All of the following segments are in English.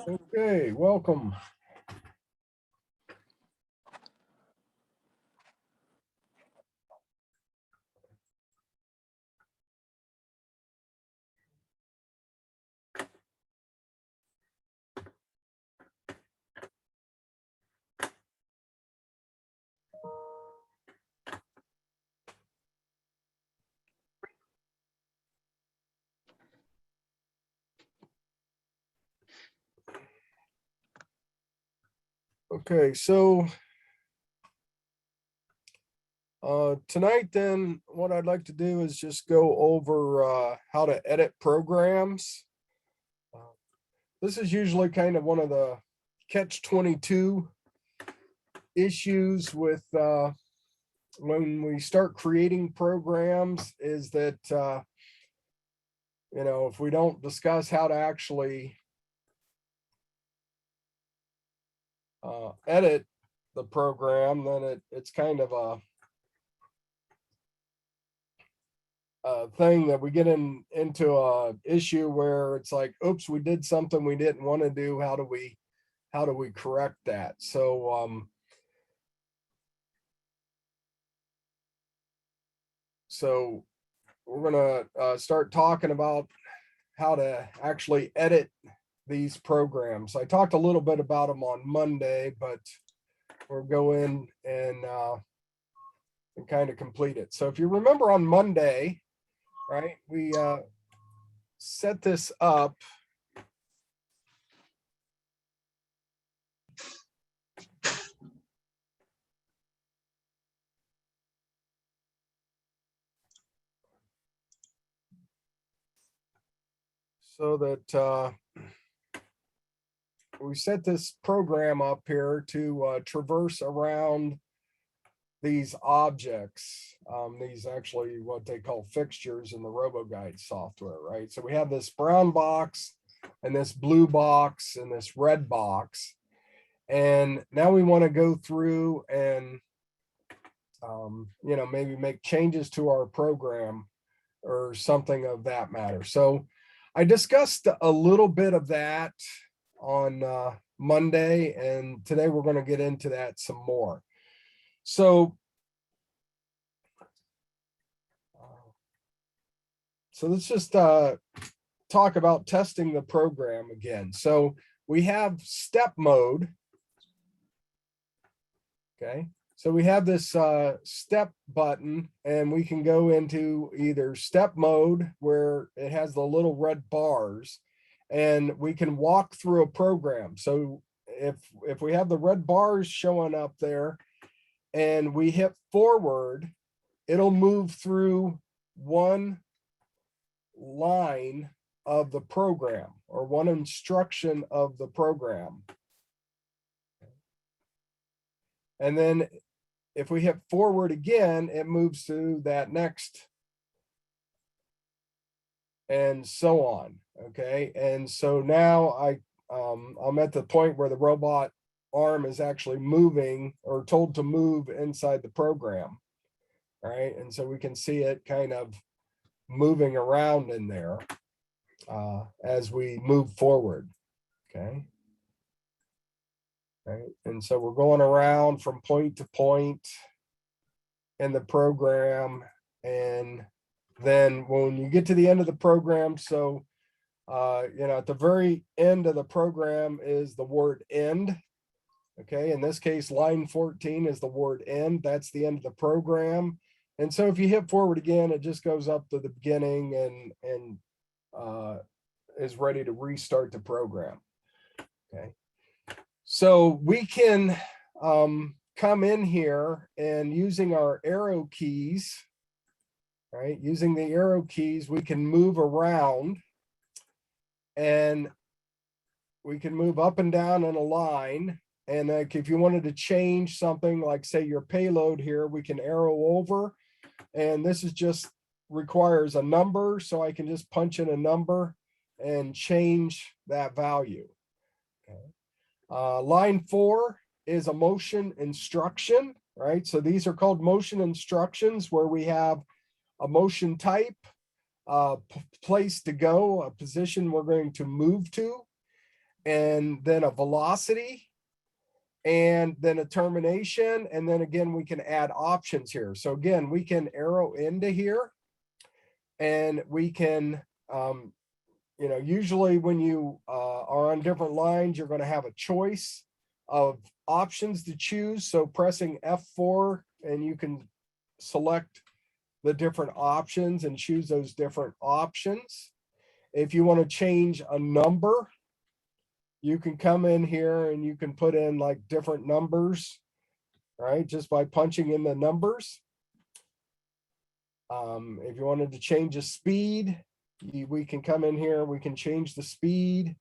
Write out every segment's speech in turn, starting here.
Okay, welcome. Okay, so tonight then what I'd like to do is just go over how to edit programs. This is usually kind of one of the catch-22 issues with when we start creating programs is that if we don't discuss how to actually edit the program, then it's kind of a thing that we get into a issue where it's like, oops, we did something we didn't want to do. How do we correct that? So we're gonna start talking about how to actually edit these programs. I talked a little bit about them on Monday, but we'll go in and kind of complete it. So if you remember on Monday, right, we set this up so that we set this program up here to traverse around these objects, these actually what they call fixtures in the RoboGuide software, right? So we have this brown box and this blue box and this red box. And now we want to go through and, maybe make changes to our program or something of that matter. So I discussed a little bit of that on Monday, and today we're going to get into that some more. So let's just talk about testing the program again. So we have step mode. Okay, so we have this step button, and we can go into either step mode where it has the little red bars, and we can walk through a program. So if we have the red bars showing up there and we hit forward, it'll move through one line of the program or one instruction of the program. And then if we hit forward again, it moves to that next and so on. Okay. And so now I'm at the point where the robot arm is actually moving or told to move inside the program. Right. And so we can see it kind of moving around in there as we move forward. Okay. Right. And so we're going around from point to point in the program. And then when you get to the end of the program, so at the very end of the program is the word end. Okay, in this case, line 14 is the word end. That's the end of the program. And so if you hit forward again, it just goes up to the beginning and is ready to restart the program. Okay, so we can come in here and using our arrow keys, right? Using the arrow keys, we can move around and we can move up and down in a line. And like if you wanted to change something like say your payload here, we can arrow over. And this is just requires a number. So I can just punch in a number and change that value. Okay. Line 4 is a motion instruction, right? So these are called motion instructions where we have a motion type, place to go, a position we're going to move to. and then a velocity, and then a termination. And then again, we can add options here. So again, we can arrow into here, and we can, usually when you are on different lines, you're going to have a choice of options to choose. So pressing F4, and you can select the different options and choose those different options. If you want to change a number, you can come in here and you can put in like different numbers, right? Just by punching in the numbers. If you wanted to change a speed, we can come in here, we can change the speed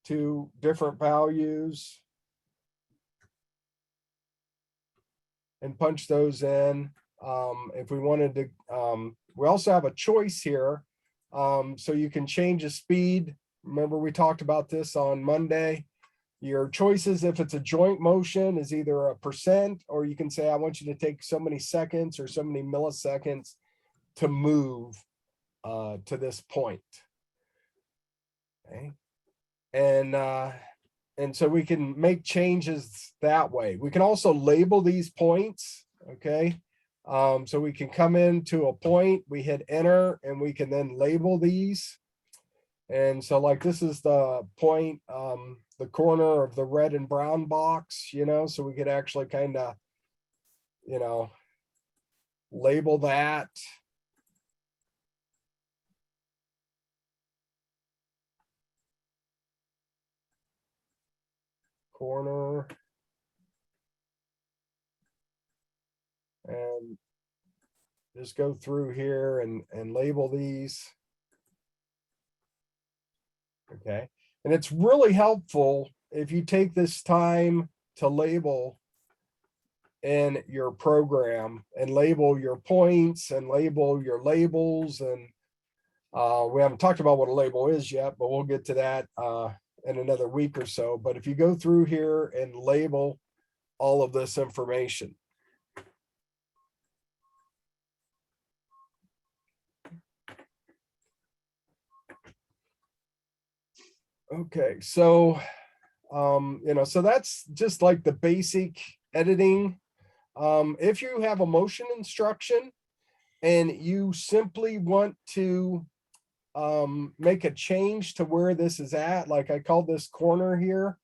to different values and punch those in. If we wanted to, we also have a choice here. So you can change the speed. Remember, we talked about this on Monday. Your choices, if it's a joint motion, is either a percent, or you can say, I want you to take so many seconds or so many milliseconds to move to this point. Okay. And so we can make changes that way. We can also label these points. Okay. So we can come into a point, we hit enter, and we can then label these. And so like this is the point, the corner of the red and brown box, so we could actually kind of, label that. Corner. And just go through here and label these. Okay. And it's really helpful if you take this time to label in your program and label your points and label your labels. And we haven't talked about what a label is yet, but we'll get to that in another week or so. But if you go through here and label all of this information. Okay, so so that's just like the basic editing. If you have a motion instruction and you simply want to make a change to where this is at, like I called this corner here.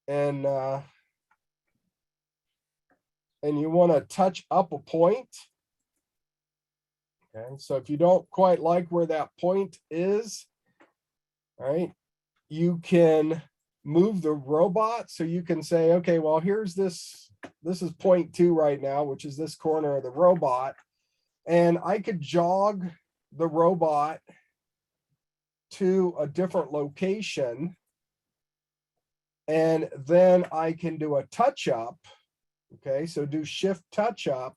And you want to touch up a point. Okay, so if you don't quite like where that point is, right, you can move the robot. So you can say, okay, well, here's this is 0.2 right now, which is this corner of the robot. And I could jog the robot to a different location. And then I can do a touch up. Okay, so do shift touch up.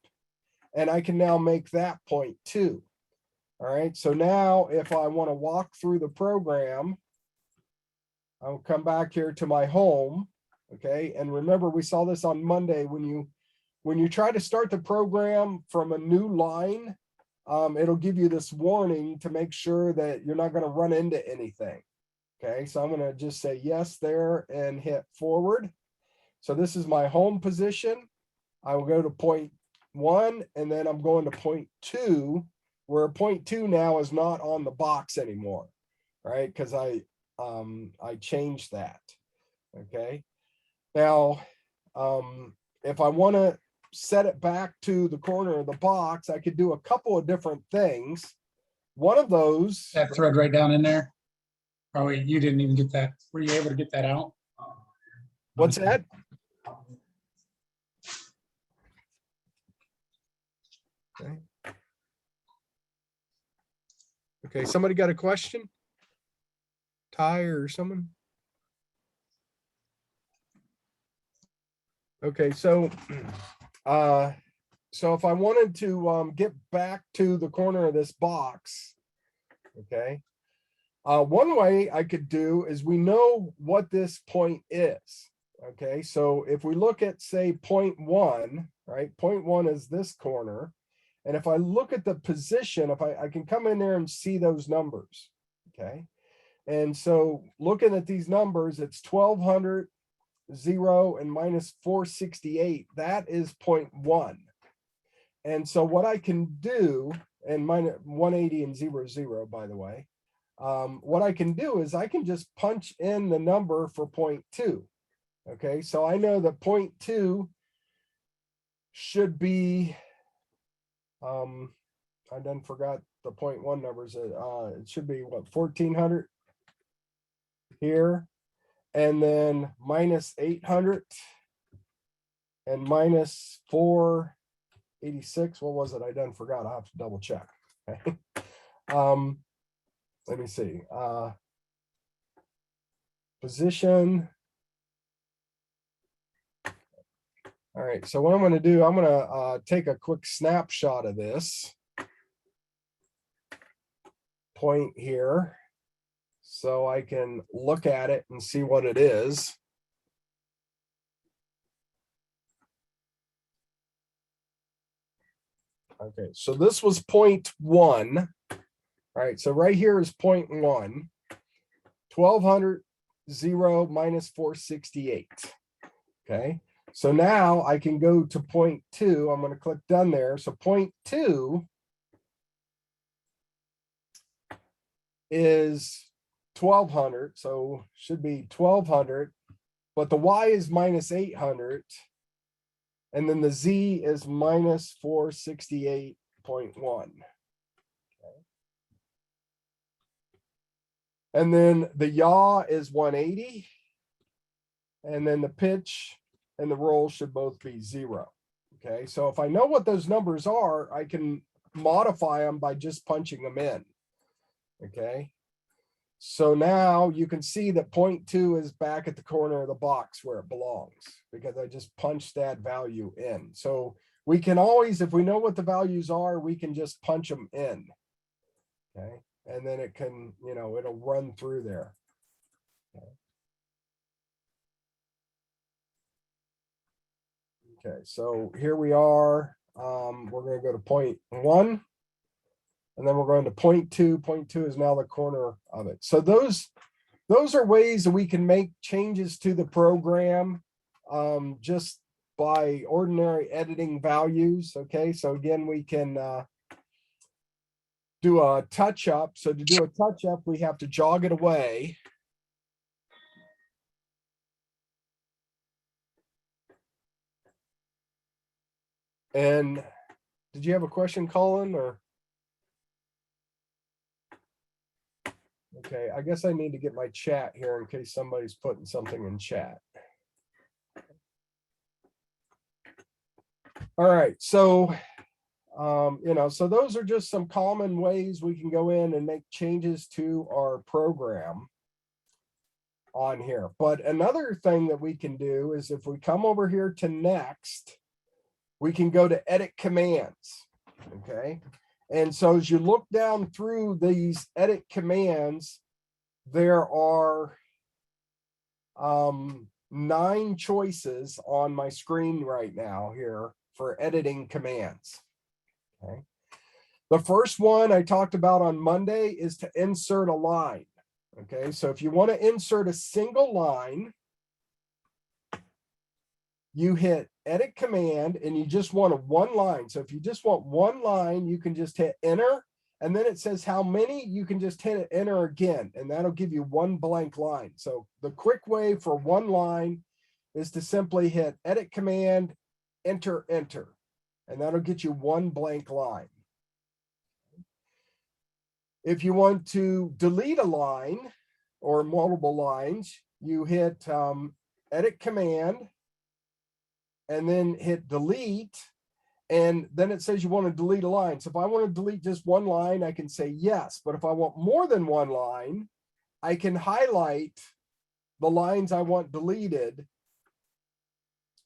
And I can now make that 0.2. All right, so now if I want to walk through the program, I'll come back here to my home. Okay, and remember, we saw this on Monday. When you try to start the program from a new line, it'll give you this warning to make sure that you're not going to run into anything. Okay, so I'm going to just say yes there and hit forward. So this is my home position. I will go to 0.1, and then I'm going to 0.2, where 0.2 now is not on the box anymore, right? Because I changed that. Okay. Now, if I want to set it back to the corner of the box, I could do a couple of different things. One of those. That thread right down in there. Oh, wait, you didn't even get that. Were you able to get that out? What's that? Okay. Okay, somebody got a question? Ty or someone? Okay, so if I wanted to get back to the corner of this box, okay, one way I could do is, we know what this point is. Okay, so if we look at, say, 0.1, right? 0.1 is this corner. And if I look at the position, if I can come in there and see those numbers, okay? And so looking at these numbers, it's 1200, 0, and minus 468. That is 0.1. And so what I can do, and minus 180 and 0, 0, by the way, what I can do is I can just punch in the number for 0.2. Okay, so I know that 0.2 should be, I done forgot the 0.1 numbers. It should be what, 1400 here, and then minus 800 and minus 486. What was it? I done forgot. I have to double check. Okay. Let me see. Position. All right, so what I'm going to do, I'm going to take a quick snapshot of this point here so I can look at it and see what it is. Okay, so this was 0.1. All right, so right here is 0.1. 1200, 0, minus 468. Okay. So now I can go to 0.2. I'm going to click done there. So 0.2 is 1200. So should be 1200, but the Y is minus 800. And then the Z is minus 468.1. Okay. And then the yaw is 180. And then the pitch and the roll should both be 0. Okay, so if I know what those numbers are, I can modify them by just punching them in. Okay, so now you can see that 0.2 is back at the corner of the box where it belongs because I just punched that value in. So we can always, if we know what the values are, we can just punch them in. Okay, and then it can, you know, it'll run through there. Okay. Okay, so here we are. We're going to go to 0.1, and then we're going to 0.2. 0.2 is now the corner of it. So those are ways that we can make changes to the program just by ordinary editing values. Okay, so again, we can do a touch up. So to do a touch up, we have to jog it away. And did you have a question, Colin, or? Okay, I guess I need to get my chat here in case somebody's putting something in chat. All right, so, you know, so those are just some common ways we can go in and make changes to our program on here. But another thing that we can do is if we come over here to next, we can go to edit commands. Okay. And so as you look down through these edit commands, there are 9 choices on my screen right now here for editing commands. Okay. The first one I talked about on Monday is to insert a line. Okay. So if you want to insert a single line, you hit edit command and you just want a 1 line. So if you just want 1 line, you can just hit enter, and then it says how many, you can just hit enter again, and that'll give you 1 blank line. So the quick way for 1 line is to simply hit edit command, enter, enter, and that'll get you 1 blank line. If you want to delete a line or multiple lines, you hit edit command, and then hit delete, and then it says you want to delete a line. So if I want to delete just 1 line, I can say yes. But if I want more than 1 line, I can highlight the lines I want deleted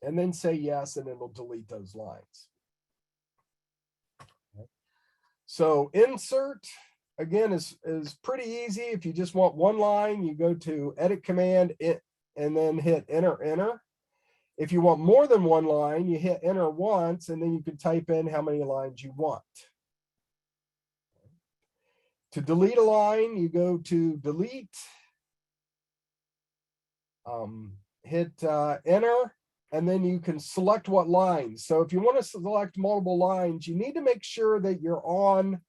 and then say yes, and it'll delete those lines. Okay. So insert, again, is pretty easy. If you just want 1 line, you go to edit command and then hit enter, enter. If you want more than one line, you hit enter once, and then you can type in how many lines you want. To delete a line, you go to delete, hit enter, and then you can select what lines. So if you want to select multiple lines, you need to make sure that you're on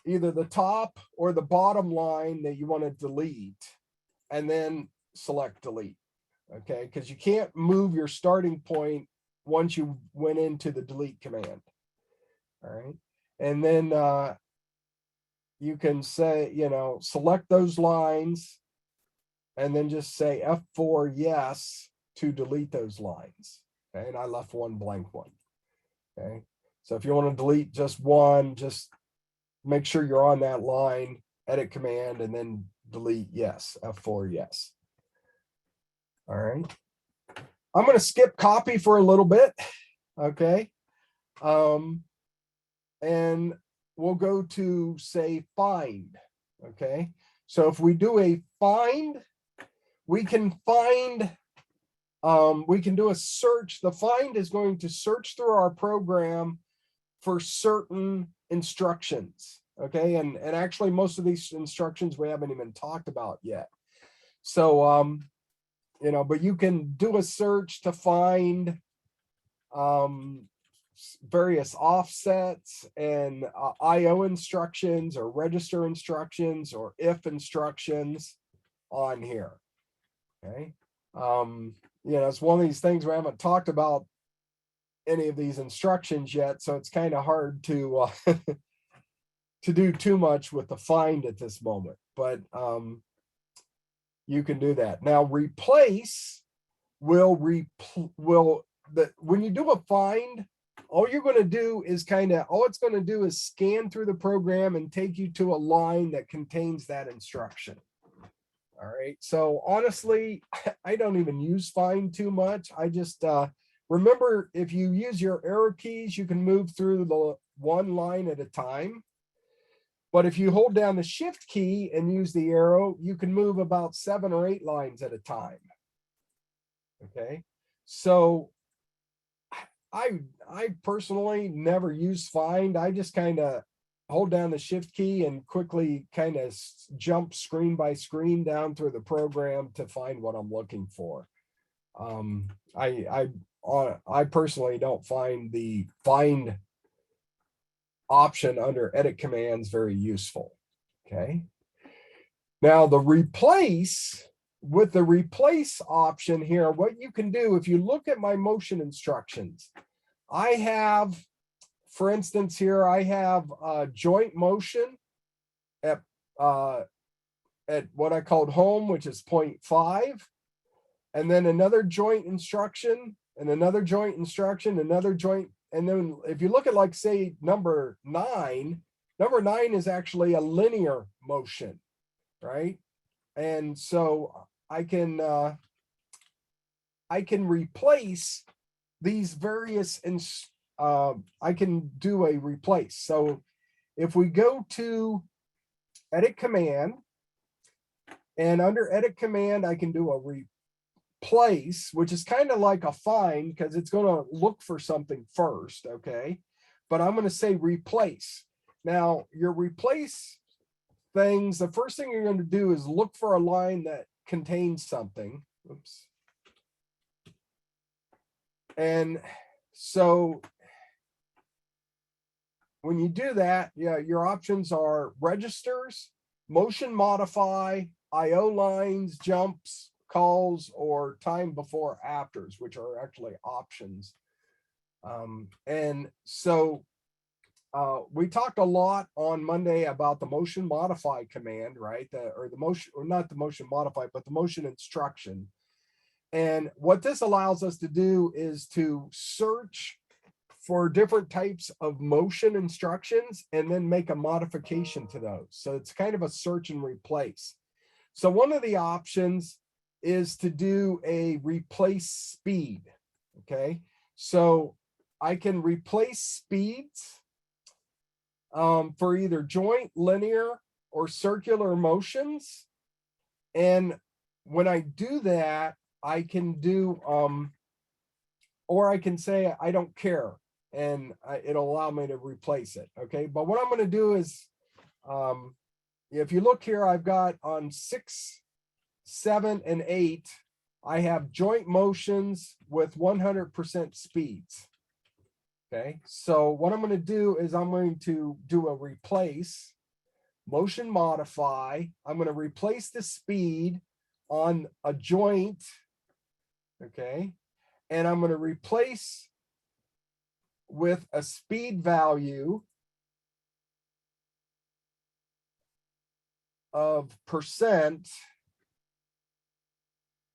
either the top or the bottom line that you want to delete, and then select delete. Okay, because you can't move your starting point once you went into the delete command. All right, and then you can say, select those lines, and then just say F4 yes to delete those lines. Okay, and I left one blank one. Okay, so if you want to delete just one, just make sure you're on that line, edit command, and then delete yes, F4 yes. All right. I'm going to skip copy for a little bit. Okay. And we'll go to say find. Okay. So if we do a find, we can do a search. The find is going to search through our program for certain instructions. Okay. And actually most of these instructions we haven't even talked about yet. So, but you can do a search to find various offsets and IO instructions or register instructions or if instructions on here. Okay. It's one of these things we haven't talked about any of these instructions yet, so it's kind of hard to to do too much with the find at this moment, but you can do that. Now replace when you do a find, all you're going to do is all it's going to do is scan through the program and take you to a line that contains that instruction. All right. So honestly, I don't even use find too much. I just remember, if you use your arrow keys, you can move through the one line at a time. But if you hold down the shift key and use the arrow, you can move about 7 or 8 lines at a time. Okay. So I personally never use find. I just kind of hold down the shift key and quickly kind of jump screen by screen down through the program to find what I'm looking for. I personally don't find the find option under edit commands very useful. Okay. Now the replace, with the replace option here, what you can do, if you look at my motion instructions, I have, for instance, here I have joint motion at what I called home, which is 0.5, and then another joint instruction and another joint instruction, another joint. And then if you look at, like, say, number 9 is actually a linear motion, right? And so I can replace these various, I can do a replace. So if we go to edit command, and under edit command, I can do a replace, which is kind of like a find because it's going to look for something first. Okay. But I'm going to say replace. Now your replace things, the first thing you're going to do is look for a line that contains something. Oops. And so when you do that, yeah, your options are registers, motion modify, IO lines, jumps, calls, or time before afters, which are actually options. And so we talked a lot on Monday about the motion modify command, right? Or not the motion modify, but the motion instruction. And what this allows us to do is to search for different types of motion instructions and then make a modification to those. So it's kind of a search and replace. So one of the options is to do a replace speed. Okay. So I can replace speeds for either joint, linear, or circular motions. And when I do that, I can do or I can say, I don't care, and it'll allow me to replace it. Okay. But what I'm going to do is, if you look here, I've got on 6, 7, and 8, I have joint motions with 100% speeds. Okay. So what I'm going to do is I'm going to do a replace, motion modify. I'm going to replace the speed on a joint. Okay. And I'm going to replace with a speed value of percent.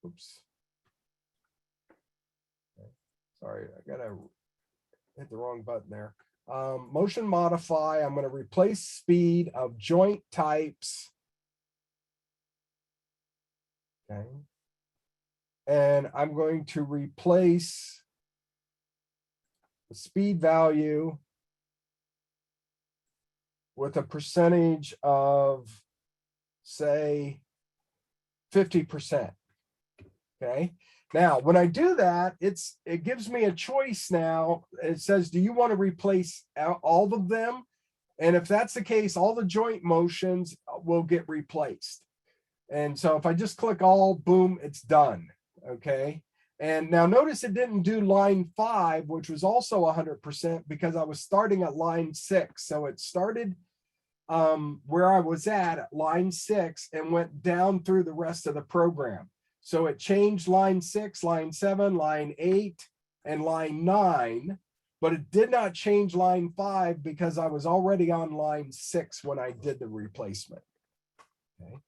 Oops. Sorry, I gotta hit the wrong button there. Motion modify, I'm going to replace speed of joint types. Okay. And I'm going to replace the speed value with a percentage of, say, 50%. Okay. Now, when I do that, it gives me a choice now. It says, do you want to replace all of them? And if that's the case, all the joint motions will get replaced. And so if I just click all, boom, it's done. Okay. And now notice it didn't do line 5, which was also 100%, because I was starting at line 6. So it started where I was at line 6 and went down through the rest of the program. So it changed line 6, line 7, line 8, and line 9, but it did not change line 5 because I was already on line 6 when I did the replacement. Okay.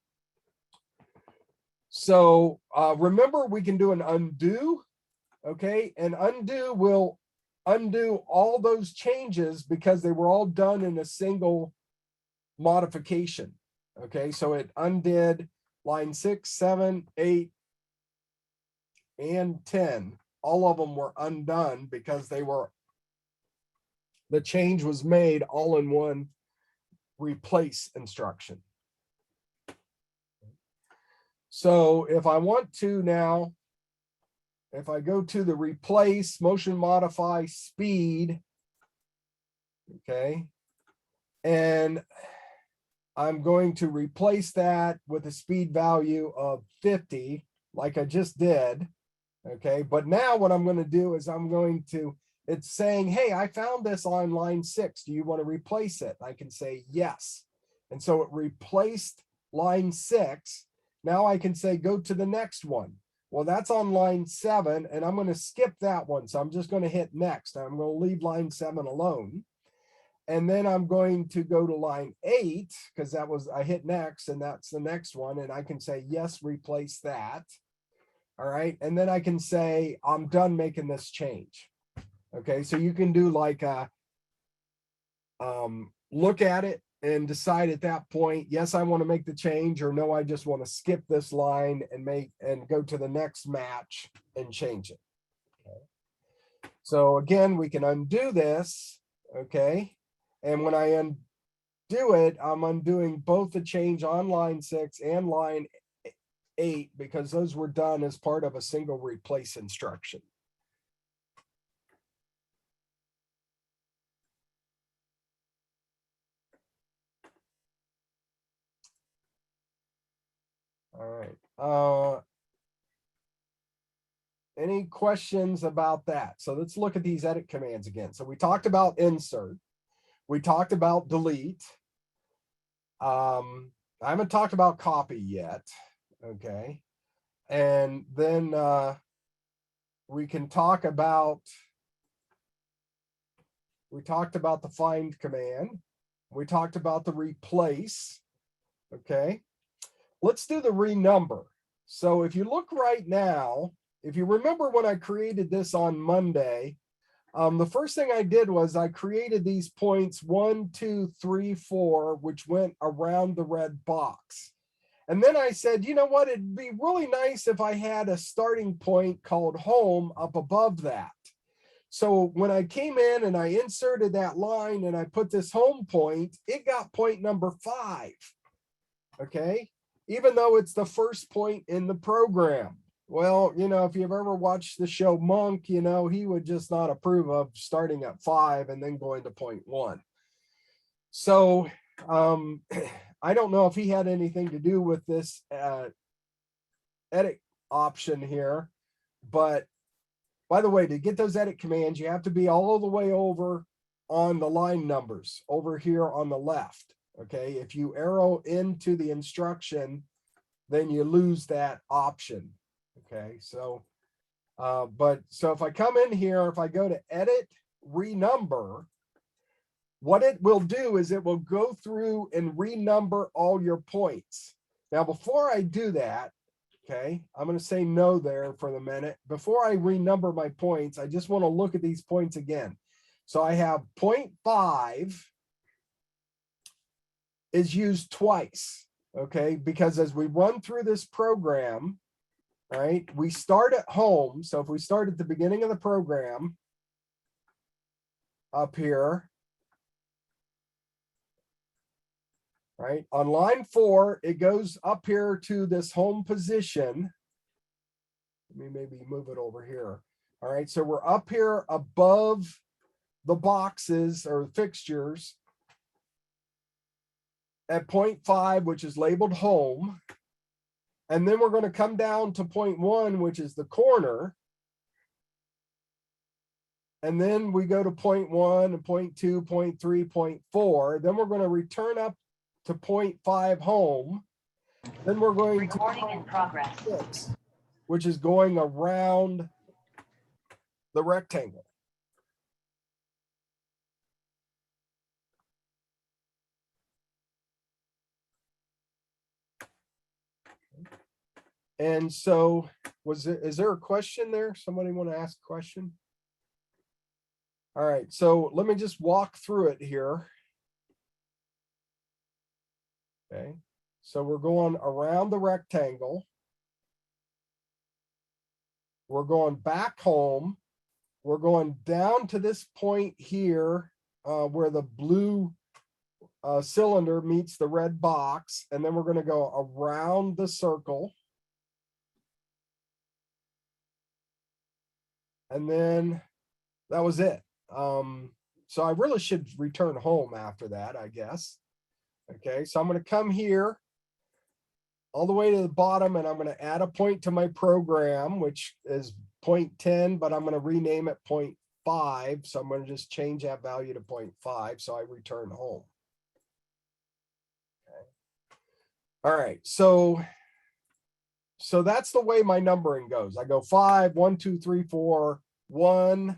So remember, we can do an undo. Okay. And undo will undo all those changes because they were all done in a single modification. Okay. So it undid line 6, 7, 8, and 10. All of them were undone because the change was made all in one replace instruction. So if I want to now, if I go to the replace, motion modify, speed, okay, and I'm going to replace that with a speed value of 50, like I just did. Okay, but now what I'm going to do is it's saying, hey, I found this on line 6. Do you want to replace it? I can say yes. And so it replaced line 6. Now I can say, go to the next one. Well, that's on line 7, and I'm going to skip that one. So I'm just going to hit next. I'm going to leave line 7 alone. And then I'm going to go to line 8, because I hit next, and that's the next one. And I can say, yes, replace that. All right. And then I can say, I'm done making this change. Okay. So you can do like look at it and decide at that point, yes, I want to make the change, or no, I just want to skip this line and go to the next match and change it. Okay. So again, we can undo this. Okay. And when I undo it, I'm undoing both the change on line 6 and line 8 because those were done as part of a single replace instruction. All right. Any questions about that? So let's look at these edit commands again. So we talked about insert. We talked about delete. I haven't talked about copy yet. Okay. And then we talked about the find command. We talked about the replace. Okay. Let's do the renumber. So if you look right now, if you remember when I created this on Monday, the first thing I did was I created these points 1, 2, 3, 4, which went around the red box. And then I said, you know what, it'd be really nice if I had a starting point called home up above that. So when I came in and I inserted that line and I put this home point, it got point number 5. Okay. Even though it's the first point in the program. Well, if you've ever watched the show Monk, he would just not approve of starting at 5 and then going to 0.1. So I don't know if he had anything to do with this edit option here, but by the way, to get those edit commands, you have to be all the way over on the line numbers over here on the left. Okay, if you arrow into the instruction, then you lose that option. Okay, so so if I come in here, if I go to edit renumber, what it will do is it will go through and renumber all your points. Now, before I do that, okay, I'm going to say no there for the minute. Before I renumber my points, I just want to look at these points again. So I have 0.5 is used twice, okay, because as we run through this program, right, we start at home. So if we start at the beginning of the program up here, right, on line 4, it goes up here to this home position. Let me maybe move it over here. All right, so we're up here above the boxes or fixtures at 0.5, which is labeled home. And then we're going to come down to 0.1, which is the corner. And then we go to 0.1 and 0.2, 0.3, 0.4. Then we're going to return up to 0.5 home. Then we're going Recording in progress. 6, which is going around the rectangle. And so is there a question there? Somebody want to ask a question? All right, so let me just walk through it here. Okay, so we're going around the rectangle. We're going back home. We're going down to this point here where the blue cylinder meets the red box. And then we're going to go around the circle. And then that was it. So I really should return home after that, I guess. Okay, so I'm going to come here all the way to the bottom, and I'm going to add a point to my program, which is 0.10, but I'm going to rename it 0.5. So I'm going to just change that value to 0.5. So I return home. Okay. All right, so that's the way my numbering goes. I go 5, 1, 2, 3, 4, 1,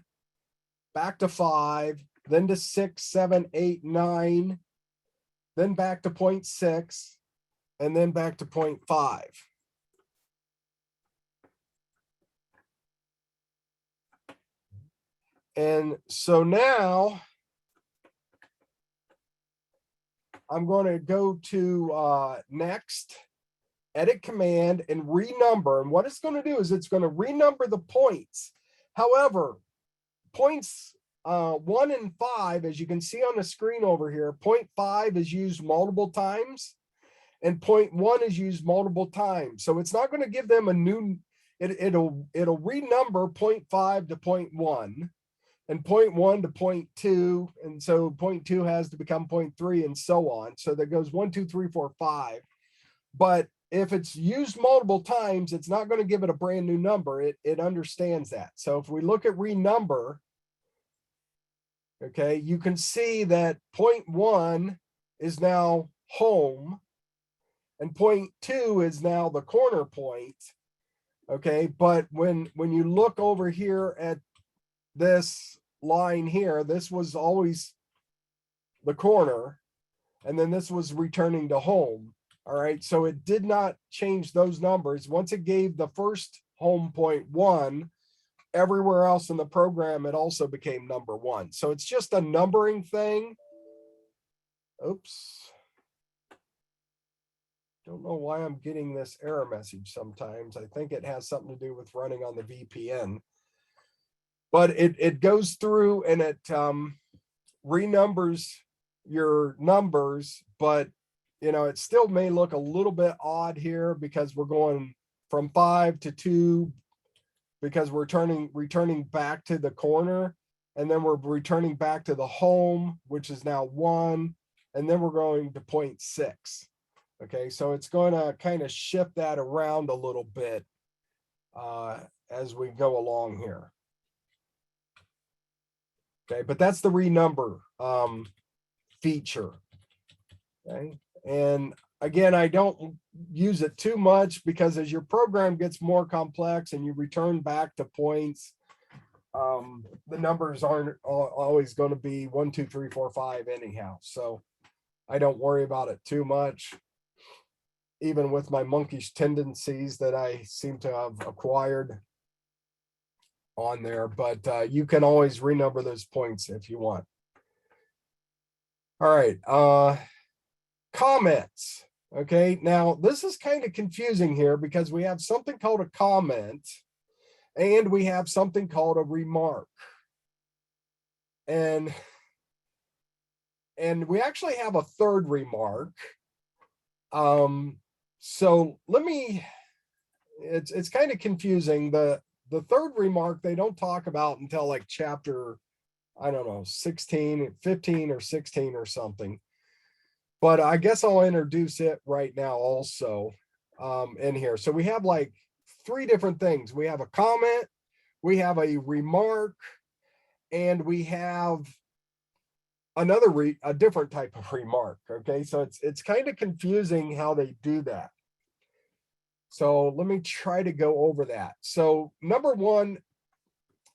back to 5, then to 6, 7, 8, 9, then back to 0.6, and then back to 0.5. And so now I'm going to go to next, edit command, and renumber. And what it's going to do is it's going to renumber the points. However, points 1 and 5, as you can see on the screen over here, 0.5 is used multiple times and 0.1 is used multiple times. So it's not going to give them a new, it'll renumber 0.5 to 0.1 and 0.1 to 0.2. And so 0.2 has to become 0.3 and so on. So that goes 1, 2, 3, 4, 5. But if it's used multiple times, it's not going to give it a brand new number. It understands that. So if we look at renumber, okay, you can see that 0.1 is now home and 0.2 is now the corner point. Okay, but when you look over here at this line here, this was always the corner, and then this was returning to home. All right, so it did not change those numbers. Once it gave the first home point 1, everywhere else in the program, it also became number 1. So it's just a numbering thing. Oops. Don't know why I'm getting this error message sometimes. I think it has something to do with running on the VPN. But it goes through and it renumbers your numbers, but it still may look a little bit odd here because we're going from 5 to 2 because we're returning back to the corner, and then we're returning back to the home, which is now 1, and then we're going to 0.6. Okay, so it's going to kind of shift that around a little bit as we go along here. Okay, but that's the renumber feature. Okay, and again, I don't use it too much because as your program gets more complex and you return back to points, the numbers aren't always going to be 1, 2, 3, 4, 5 anyhow. So I don't worry about it too much, even with my monkish tendencies that I seem to have acquired on there. But you can always renumber those points if you want. All right, comments. Okay, now this is kind of confusing here because we have something called a comment and we have something called a remark. And we actually have a third remark. So let me, it's kind of confusing. The third remark they don't talk about until like chapter, I don't know, 16, 15 or 16 or something. But I guess I'll introduce it right now also in here. So we have like 3 different things. We have a comment, we have a remark, and we have a different type of remark. Okay, so it's kind of confusing how they do that. So let me try to go over that. So number 1,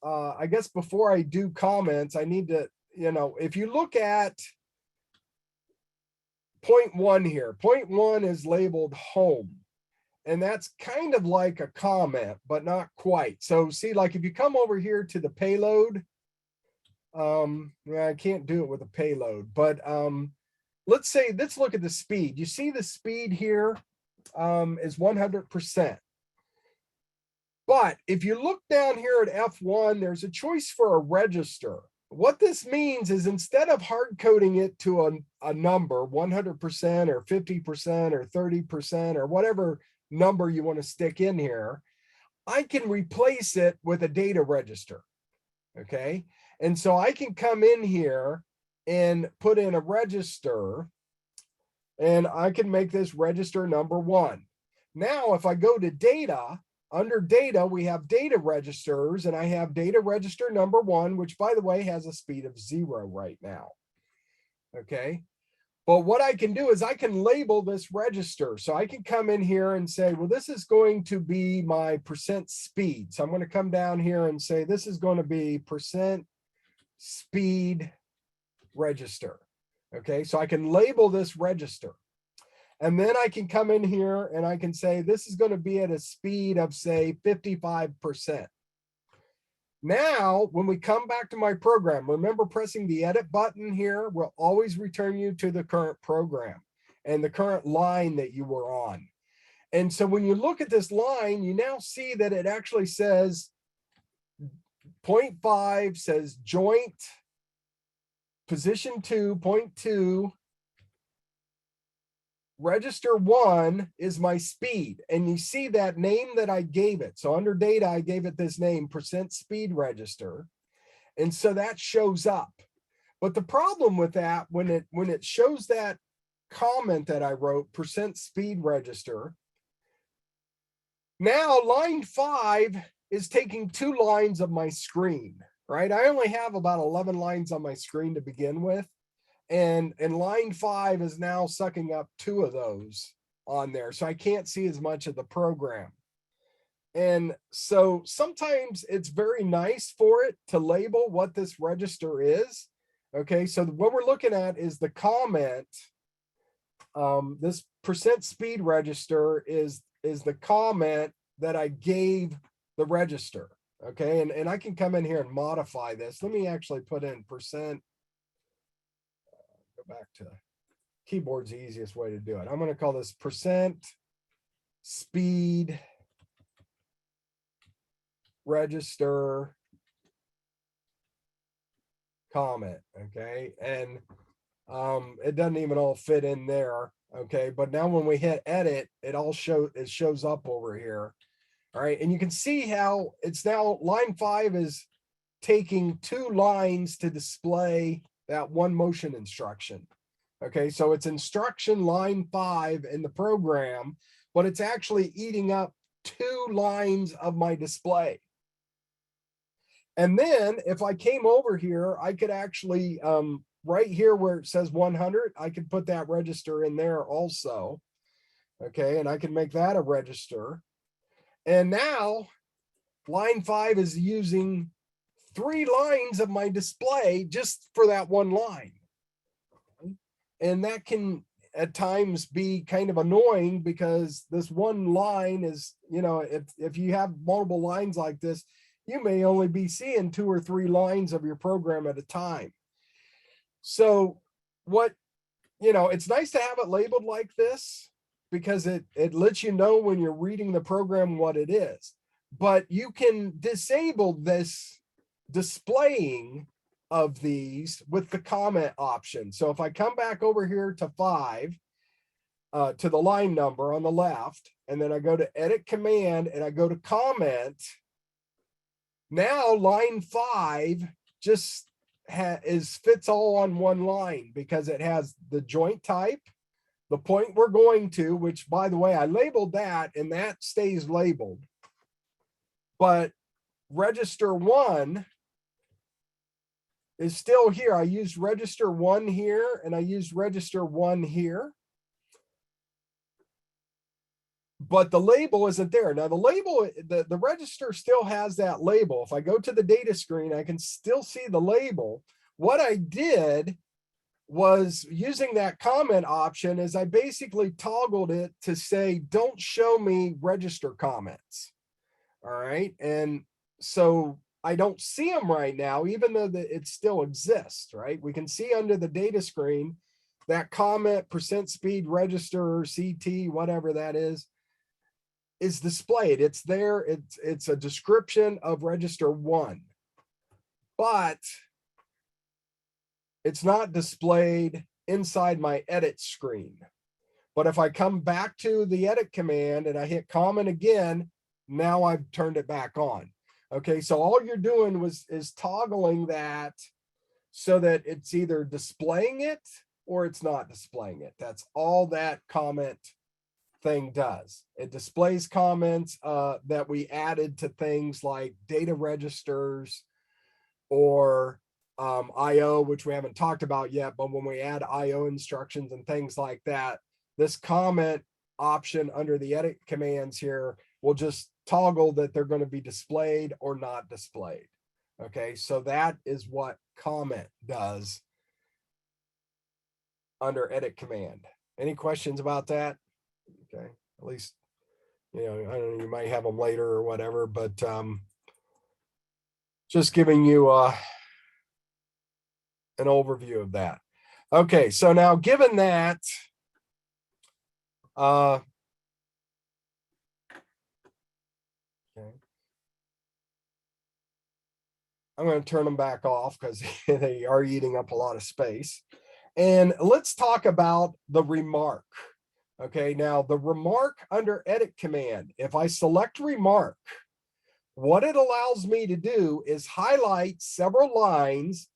I guess before I do comments, I need to, if you look at point 1 here, point 1 is labeled home, and that's kind of like a comment, but not quite. So see, like if you come over here to the payload, I can't do it with a payload, but let's look at the speed. You see the speed here is 100%. But if you look down here at F1, there's a choice for a register. What this means is instead of hard coding it to a number, 100% or 50% or 30% or whatever number you want to stick in here, I can replace it with a data register. Okay. And so I can come in here and put in a register, and I can make this register number 1. Now, if I go to data, under data, we have data registers, and I have data register number 1, which by the way has a speed of 0 right now. Okay. But what I can do is I can label this register. So I can come in here and say, well, this is going to be my percent speed. So I'm going to come down here and say, this is going to be percent speed register. Okay. So I can label this register. And then I can come in here and I can say, this is going to be at a speed of say 55%. Now, when we come back to my program, remember pressing the edit button here will always return you to the current program and the current line that you were on. And so when you look at this line, you now see that it actually says 0.5 says joint position 2.2. Register 1 is my speed, and you see that name that I gave it. So under data, I gave it this name, percent speed register. And so that shows up. But the problem with that, when it shows that comment that I wrote, percent speed register, now line 5 is taking 2 lines of my screen, right? I only have about 11 lines on my screen to begin with. And line 5 is now sucking up 2 of those on there. So I can't see as much of the program. And so sometimes it's very nice for it to label what this register is. Okay, so what we're looking at is the comment. This percent speed register is the comment that I gave the register. Okay, and I can come in here and modify this. Let me actually put in percent. Back to keyboard's the easiest way to do it. I'm going to call this percent speed register comment. Okay, and it doesn't even all fit in there. Okay, but now when we hit edit, it shows up over here. All right, and you can see how it's now line 5 is taking 2 lines to display that one motion instruction. Okay, so it's instruction line 5 in the program, but it's actually eating up 2 lines of my display. And then if I came over here, I could actually, right here where it says 100, I could put that register in there also. Okay, and I can make that a register. And now line 5 is using 3 lines of my display just for that one line. And that can at times be kind of annoying because this one line is, you know, if you have multiple lines like this, you may only be seeing 2 or 3 lines of your program at a time. So what, you know, it's nice to have it labeled like this because it lets you know when you're reading the program what it is. But you can disable this displaying of these with the comment option. So if I come back over here to 5, to the line number on the left, and then I go to edit command and I go to comment, now line 5 just fits all on one line because it has the joint type, the point we're going to, which by the way, I labeled that and that stays labeled. But register 1 is still here. I used register 1 here and I used register 1 here. But the label isn't there. Now the label, the register still has that label. If I go to the data screen, I can still see the label. What I did was using that comment option is I basically toggled it to say, don't show me register comments. All right. And so I don't see them right now, even though it still exists, right? We can see under the data screen that comment %speed register, CT, whatever that is displayed. It's there. It's a description of register 1, but it's not displayed inside my edit screen. But if I come back to the edit command and I hit comment again, now I've turned it back on. Okay, so all you're doing is toggling that so that it's either displaying it or it's not displaying it. That's all that comment thing does. It displays comments that we added to things like data registers or IO, which we haven't talked about yet, but when we add IO instructions and things like that, this comment option under the edit commands here will just toggle that they're going to be displayed or not displayed. Okay, so that is what comment does under edit command. Any questions about that? Okay, at least, you know, I don't know, you might have them later or whatever, but just giving you an overview of that. Okay, so now given that, okay, I'm going to turn them back off because they are eating up a lot of space. And let's talk about the remark. Okay, now the remark under edit command, if I select remark, what it allows me to do is highlight several lines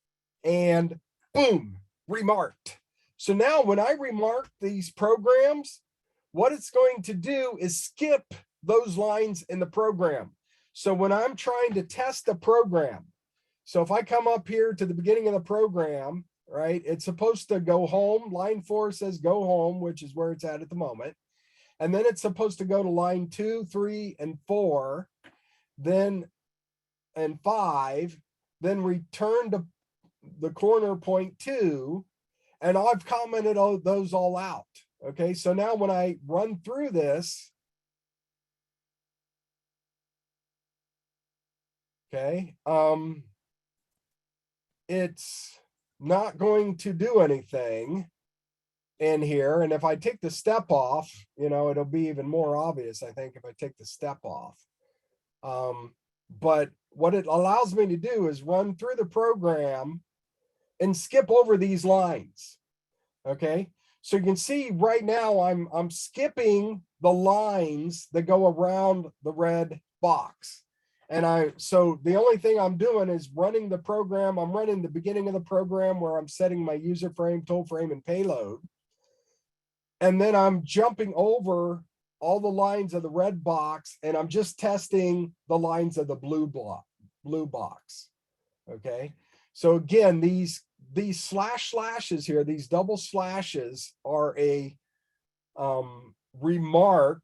and boom, remarked. So now when I remark these programs, what it's going to do is skip those lines in the program. So when I'm trying to test the program, so if I come up here to the beginning of the program, right, it's supposed to go home. Line 4 says go home, which is where it's at the moment. And then it's supposed to go to line 2, 3, and 4, then and 5, then return to the corner point 2, and I've commented those all out. Okay, so now when I run through this, okay, it's not going to do anything in here. And if I take the step off, you know, it'll be even more obvious, I think, if I take the step off. But what it allows me to do is run through the program and skip over these lines. Okay, so you can see right now I'm skipping the lines that go around the red box. And so the only thing I'm doing is running the program. I'm running the beginning of the program where I'm setting my user frame, tool frame, and payload. And then I'm jumping over all the lines of the red box, and I'm just testing the lines of the blue box. Okay. So again, these slashes here, these double slashes are a remark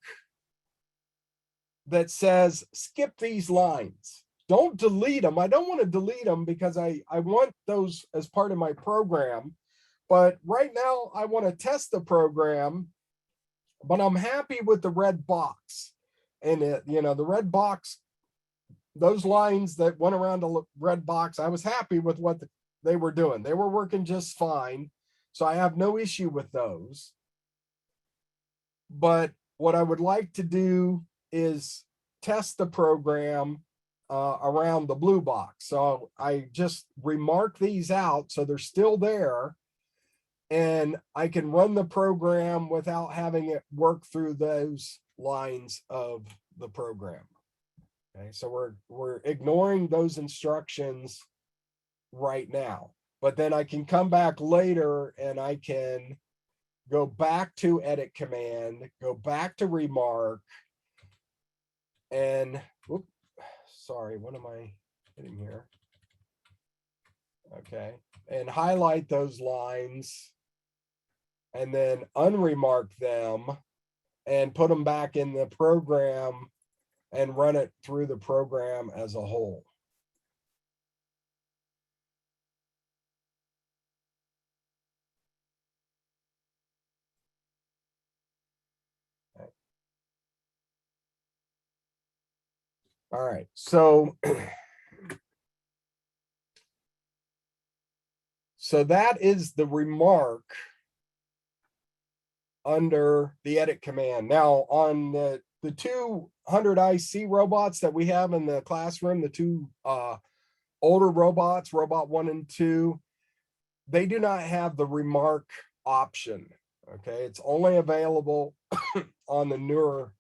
that says skip these lines. Don't delete them. I don't want to delete them because I want those as part of my program. But right now I want to test the program, but I'm happy with the red box. And the red box, those lines that went around the red box, I was happy with what they were doing. They were working just fine. So I have no issue with those. But what I would like to do is test the program around the blue box. So I just remark these out so they're still there, and I can run the program without having it work through those lines of the program. Okay, so we're ignoring those instructions right now, but then I can come back later and I can go back to edit command, go back to remark, and whoop, sorry, what am I hitting here? Okay, and highlight those lines and then unremark them and put them back in the program and run it through the program as a whole. All right, so so that is the remark under the edit command. Now on the 200 IC robots that we have in the classroom, the two older robots, robot 1 and 2, they do not have the remark option. Okay, it's only available on the newer,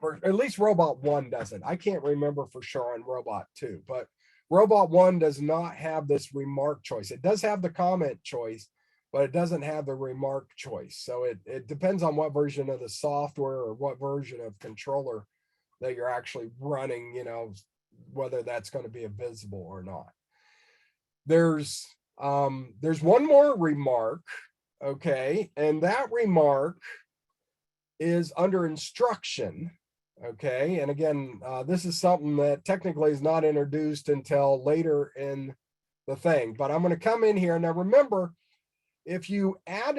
or at least robot 1 doesn't. I can't remember for sure on robot 2, but robot 1 does not have this remark choice. It does have the comment choice, but it doesn't have the remark choice. So it depends on what version of the software or what version of controller that you're actually running, whether that's going to be visible or not. There's one more remark, okay, and that remark is under instruction. Okay, and again, this is something that technically is not introduced until later in the thing, but I'm going to come in here. Now remember, if you add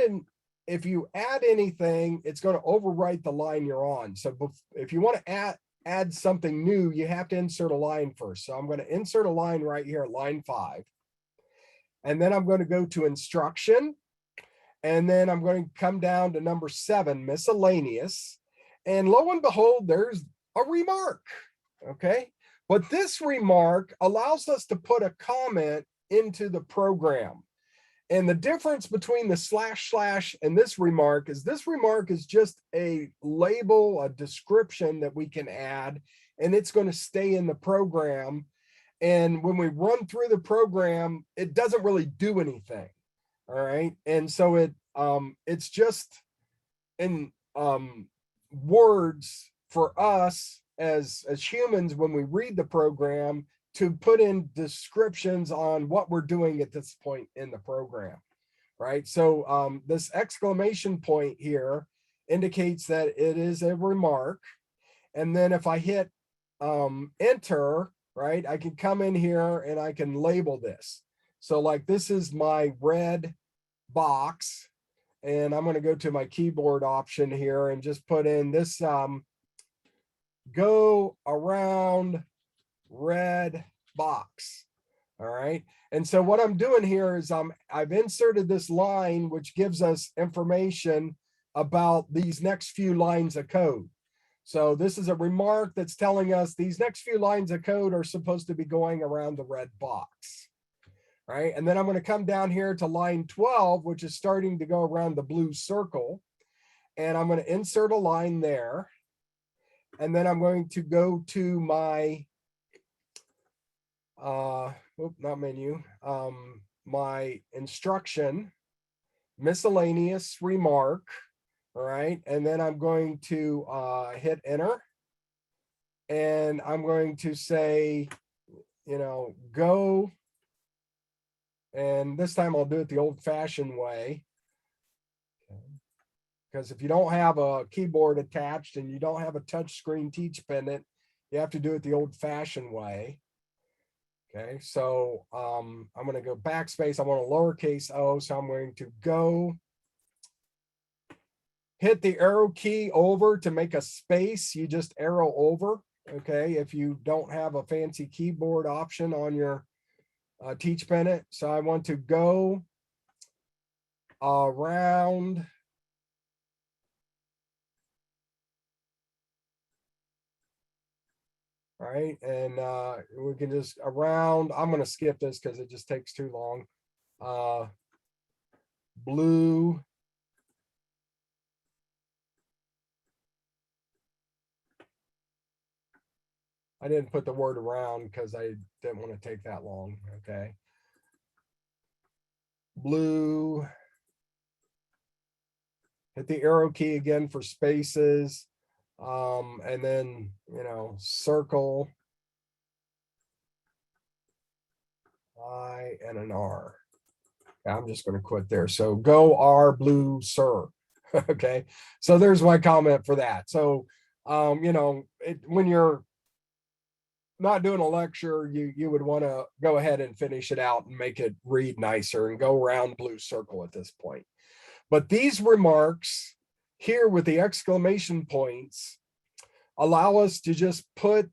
anything, it's going to overwrite the line you're on. So if you want to add something new, you have to insert a line first. So I'm going to insert a line right here at line 5. And then I'm going to go to instruction. And then I'm going to come down to number 7, miscellaneous. And lo and behold, there's a remark. Okay. But this remark allows us to put a comment into the program. And the difference between the // and this remark is just a label, a description that we can add, and it's going to stay in the program. And when we run through the program, it doesn't really do anything. All right. And so it's just in words for us as humans when we read the program to put in descriptions on what we're doing at this point in the program, right? So this exclamation point here indicates that it is a remark. And then if I hit enter, right, I can come in here and I can label this. So like this is my red box, and I'm going to go to my keyboard option here and just put in this go around red box. All right. And so what I'm doing here is I've inserted this line, which gives us information about these next few lines of code. So this is a remark that's telling us these next few lines of code are supposed to be going around the red box. Right. And then I'm going to come down here to line 12, which is starting to go around the blue circle. And I'm going to insert a line there. And then I'm going to go to my, not menu, my instruction, miscellaneous remark. All right. And then I'm going to hit enter. And I'm going to say, go. And this time I'll do it the old fashioned way. Because if you don't have a keyboard attached and you don't have a touch screen teach pendant, you have to do it the old fashioned way. Okay, so I'm going to go backspace. I want a lowercase o, so I'm going to go hit the arrow key over to make a space. You just arrow over. Okay, if you don't have a fancy keyboard option on your teach pendant. So I want to go around all right, and we can just around, I'm going to skip this because it just takes too long. Blue I didn't put the word around because I didn't want to take that long. Okay. Blue. Hit the arrow key again for spaces. And then, circle I and an R. I'm just going to quit there. So go R blue sir. Okay. So there's my comment for that. So, when you're not doing a lecture, you would want to go ahead and finish it out and make it read nicer and go around blue circle at this point. But these remarks here with the exclamation points allow us to just put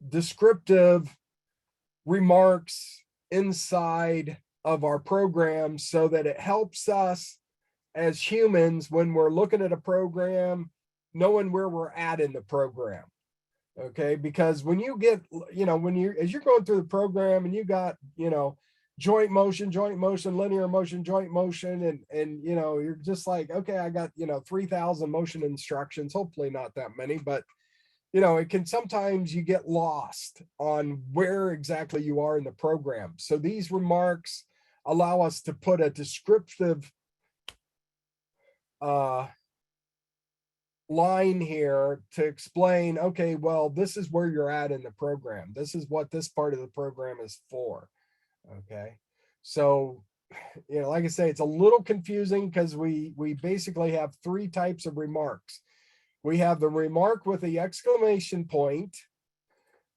descriptive remarks inside of our program so that it helps us as humans when we're looking at a program, knowing where we're at in the program. Okay, because when you get, as you're going through the program and you got, joint motion, linear motion, joint motion, and you're just like, okay, I got 3,000 motion instructions, hopefully not that many, but it can sometimes you get lost on where exactly you are in the program. So these remarks allow us to put a descriptive line here to explain, okay, well, this is where you're at in the program. This is what this part of the program is for. Okay. So, like I say, it's a little confusing because we basically have three types of remarks. We have the remark with the exclamation point,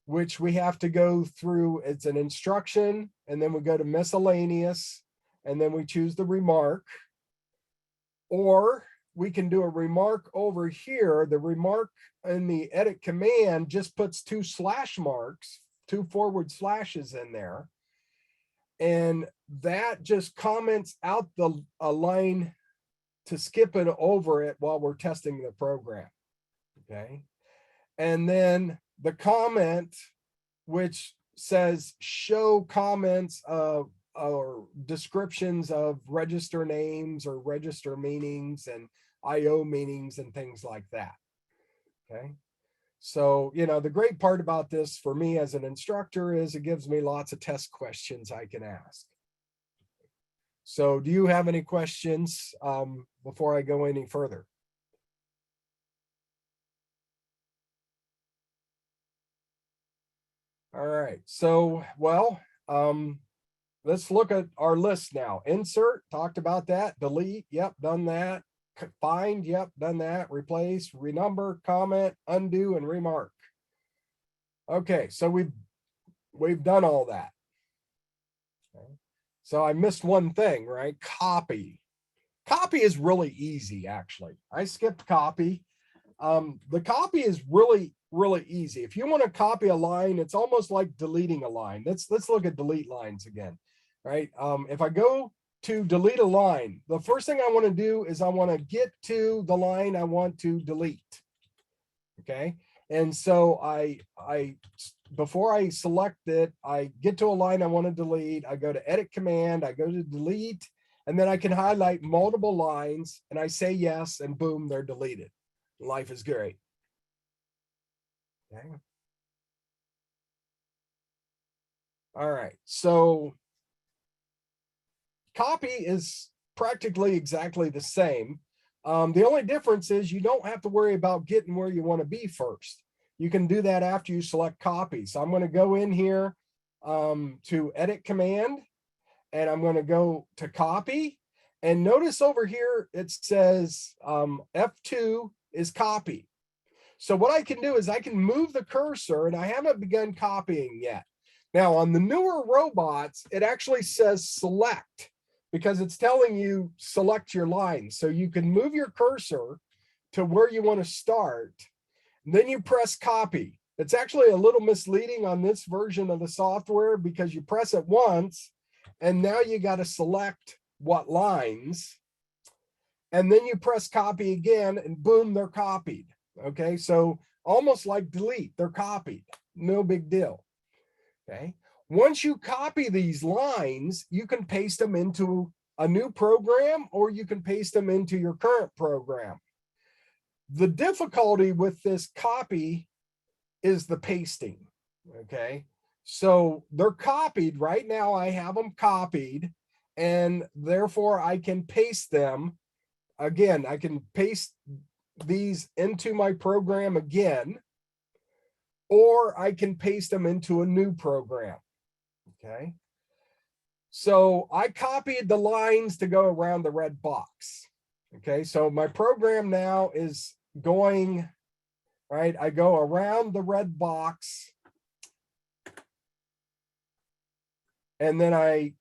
which we have to go through. It's an instruction, and then we go to miscellaneous, and then we choose the remark. Or we can do a remark over here. The remark in the edit command just puts two slash marks, two forward slashes in there. And that just comments out a line to skip it over it while we're testing the program. Okay. And then the comment, which says show comments of or descriptions of register names or register meanings and IO meanings and things like that. Okay. So, the great part about this for me as an instructor is it gives me lots of test questions I can ask. So do you have any questions before I go any further? All right. So, well, let's look at our list now. Insert, talked about that. Delete, yep, done that. Find, yep, done that. Replace, renumber, comment, undo, and remark. Okay, so we've done all that. Okay. So I missed one thing, right? Copy. Copy is really easy, actually. I skipped copy. The copy is really easy. If you want to copy a line, it's almost like deleting a line. Let's look at delete lines again, right? If I go to delete a line, the first thing I want to do is I want to get to the line I want to delete. Okay, and so I before I select it, I get to a line I want to delete. I go to edit command, I go to delete, And then I can highlight multiple lines and I say yes, and boom, they're deleted. Life is great. Okay. All right, so copy is practically exactly the same. The only difference is you don't have to worry about getting where you want to be first. You can do that after you select copy. So I'm going to go in here to edit command, and I'm going to go to copy. And notice over here, it says F2 is copy. So what I can do is I can move the cursor, and I haven't begun copying yet. Now on the newer robots, it actually says select, because it's telling you select your line. So you can move your cursor to where you want to start, and then you press copy. It's actually a little misleading on this version of the software because you press it once and now you got to select what lines, and then you press copy again and boom, they're copied. Okay, so almost like delete, they're copied, no big deal. Okay, once you copy these lines, you can paste them into a new program or you can paste them into your current program. The difficulty with this copy is the pasting. Okay, so they're copied right now. I have them copied, and therefore I can paste them again. I can paste these into my program again, or I can paste them into a new program. Okay, so I copied the lines to go around the red box. Okay, so my program now is going right. I go around the red box, and then I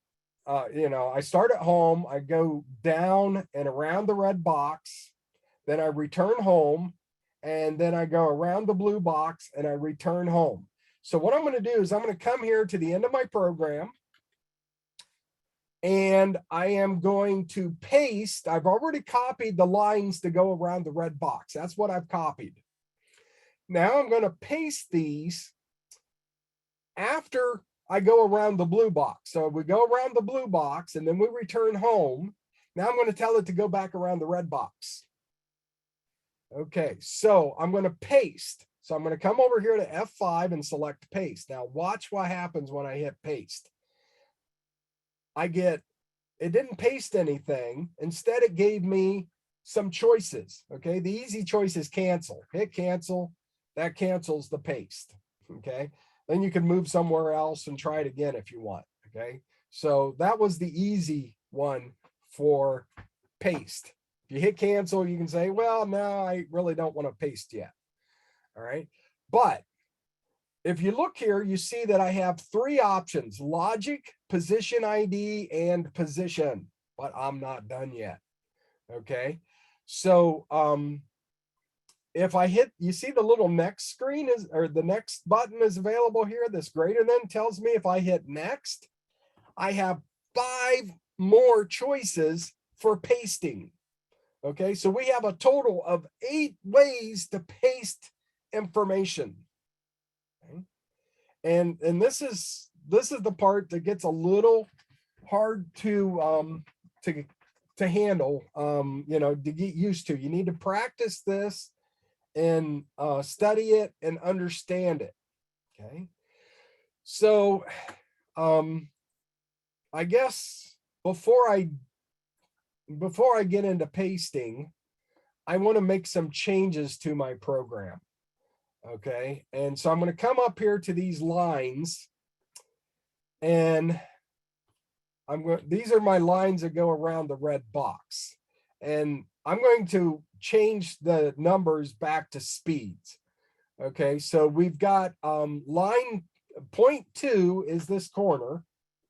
start at home, I go down and around the red box, then I return home, and then I go around the blue box and I return home. So what I'm going to do is I'm going to come here to the end of my program, and I am going to paste. I've already copied the lines to go around the red box. That's what I've copied. Now I'm going to paste these after I go around the blue box. So we go around the blue box and then we return home. Now I'm going to tell it to go back around the red box. Okay, so I'm going to paste. So I'm going to come over here to F5 and select paste. Now watch what happens when I hit paste. It didn't paste anything. Instead, it gave me some choices. Okay, the easy choice is cancel. Hit cancel. That cancels the paste. Okay, then you can move somewhere else and try it again if you want. Okay, so that was the easy one for paste. If you hit cancel, you can say, well, no, I really don't want to paste yet. All right, but if you look here, you see that I have three options: logic, position ID, and position, but I'm not done yet. Okay, so if I hit, you see the little next screen is, or the next button is available here. This greater than tells me if I hit next, I have 5 more choices for pasting. Okay, so we have a total of 8 ways to paste information. Okay? And this is the part that gets a little hard to handle, to get used to. You need to practice this and study it and understand it. Okay, so I guess before I get into pasting, I want to make some changes to my program. Okay, and so I'm going to come up here to these lines, and these are my lines that go around the red box, and I'm going to change the numbers back to speeds. Okay, so we've got line 0.2 is this corner,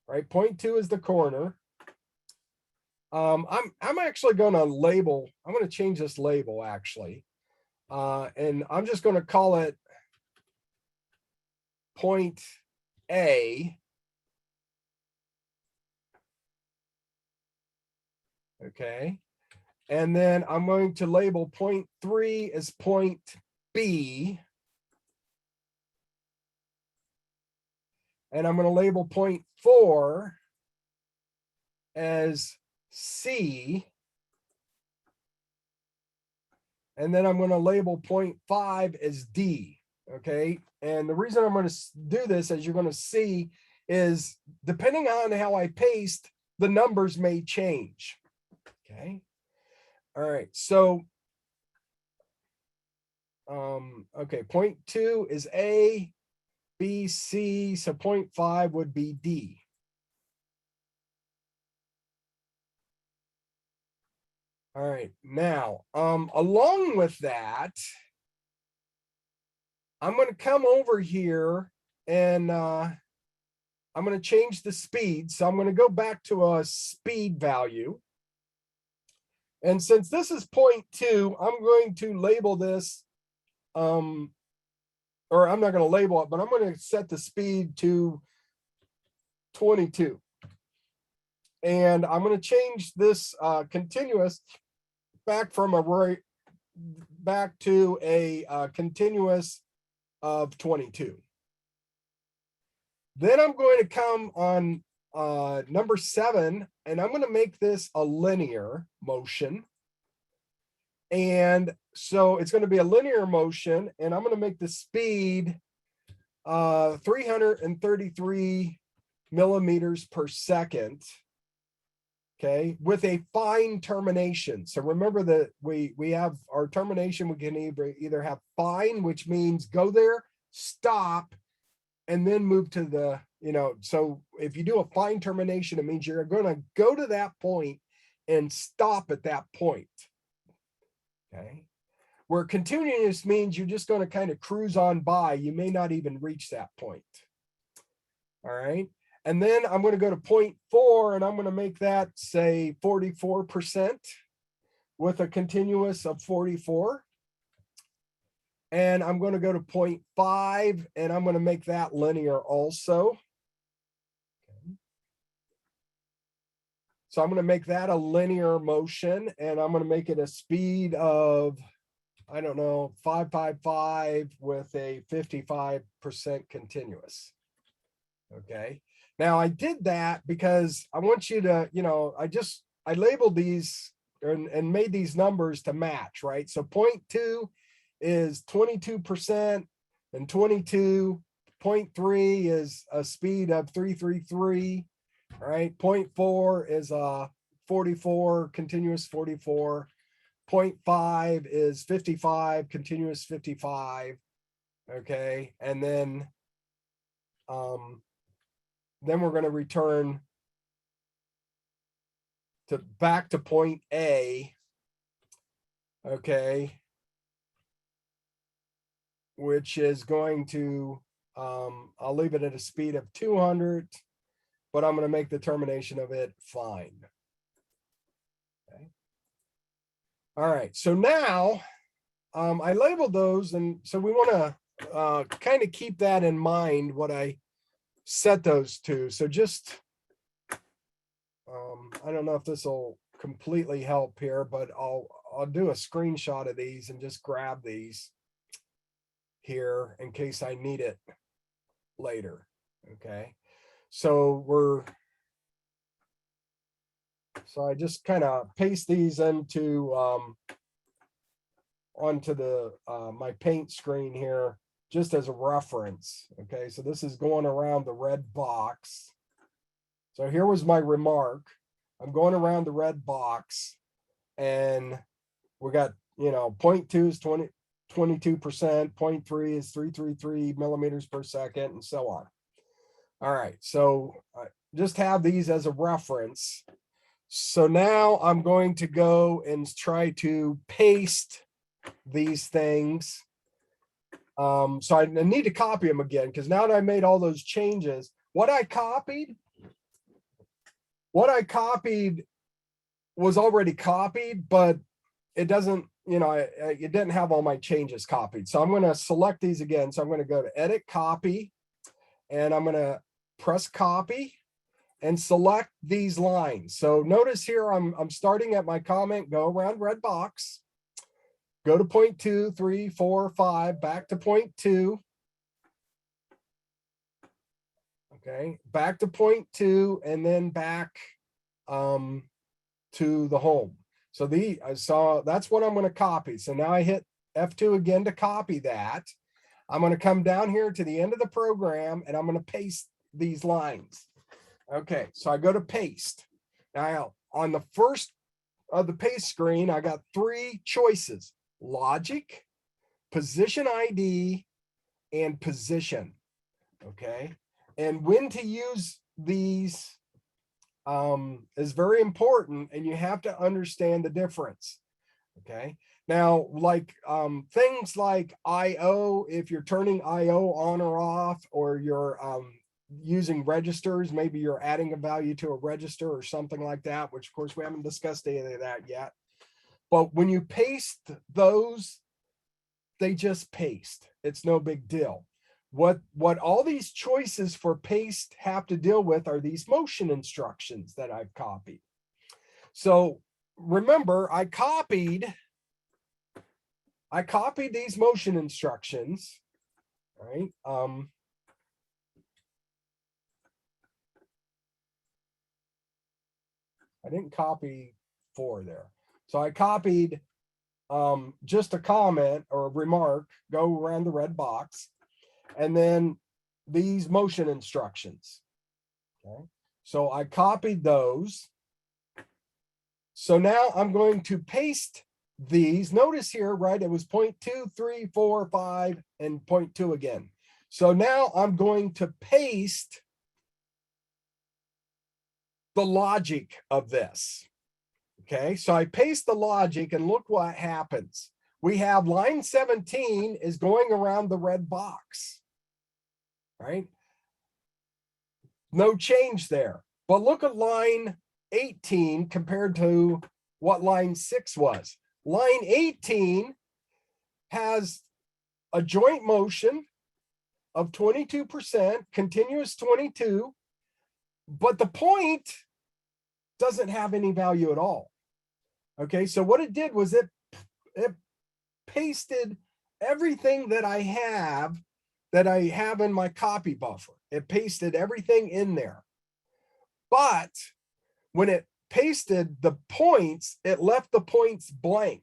right? 0.2 is the corner. I'm actually going to label. I'm going to change this label actually, and I'm just going to call it point A. Okay, and then I'm going to label 0.3 as point B. And I'm going to label 0.4 as C. And then I'm going to label 0.5 as D. Okay. And the reason I'm going to do this, as you're going to see, is depending on how I paste, the numbers may change. Okay. All right. So, okay. 0.2 is A, B, C. So 0.5 would be D. All right. Now, along with that, I'm going to come over here and I'm going to change the speed. So I'm going to go back to a speed value. And since this is 0.2, I'm going to label this, or I'm not going to label it, but I'm going to set the speed to 22. And I'm going to change this continuous back from a back to a continuous of 22. Then I'm going to come on number 7, and I'm going to make this a linear motion. And so it's going to be a linear motion, and I'm going to make the speed 333 millimeters per second. Okay, with a fine termination. So remember that we have our termination. We can either have fine, which means go there, stop, and then move to the, so if you do a fine termination, it means you're going to go to that point and stop at that point. Okay. Where continuous means you're just going to kind of cruise on by. You may not even reach that point. All right. And then I'm going to go to 0.4, and I'm going to make that say 44% with a continuous of 44. And I'm going to go to 0.5, and I'm going to make that linear also. Okay. So I'm going to make that a linear motion, and I'm going to make it a speed of, I don't know, 555 with a 55% continuous. Okay. Now I did that because I want you to, I labeled these and made these numbers to match, right? So 0.2 is 22% and 22. 0.3 is a speed of 333, right? 0.4 is a 44, continuous 44. 0.5 is 55, continuous 55. Okay. And then we're going to return to back to point A. Okay. Which is going to, I'll leave it at a speed of 200, but I'm going to make the termination of it fine. Okay. All right. So now I labeled those. And so we want to kind of keep that in mind, what I set those to. So just, I don't know if this will completely help here, but I'll do a screenshot of these and just grab these here in case I need it later. Okay. So I just kind of paste these into, onto the, my paint screen here, just as a reference. Okay. So this is going around the red box. So here was my remark. I'm going around the red box, and we got, 0.2 is 22%, 0.3 is 333 millimeters per second, and so on. All right. So just have these as a reference. So now I'm going to go and try to paste these things. So I need to copy them again, because now that I made all those changes, what I copied was already copied, but it doesn't, it didn't have all my changes copied. So I'm going to select these again. So I'm going to go to edit copy, and I'm going to press copy and select these lines. So notice here, I'm starting at my comment, go around red box, go to 0.2, 3, 4, 5, back to 0.2. Okay, back to 0.2, and then back to the home. So that's what I'm going to copy. So now I hit F2 again to copy that. I'm going to come down here to the end of the program and I'm going to paste these lines. Okay, so I go to paste. Now on the first of the paste screen, I got 3 choices: logic, position ID, and position. Okay, and when to use these is very important, and you have to understand the difference. Okay, now like things like IO, if you're turning IO on or off, or you're using registers, maybe you're adding a value to a register or something like that, which of course we haven't discussed any of that yet. But when you paste those, they just paste. It's no big deal. What all these choices for paste have to deal with are these motion instructions that I've copied. So remember, I copied these motion instructions, right? I didn't copy 4 there. So I copied just a comment or a remark, go around the red box, and then these motion instructions. Okay, so I copied those. So now I'm going to paste these. Notice here, right, it was 0.2, 3, 4, 5, and 0.2 again. So now I'm going to paste the logic of this. Okay, so I paste the logic and look what happens. We have line 17 is going around the red box, right? No change there. But look at line 18 compared to what line 6 was. Line 18 has a joint motion of 22%, continuous 22, but the point doesn't have any value at all. Okay, so what it did was it pasted everything that I have in my copy buffer. It pasted everything in there. But when it pasted the points, it left the points blank.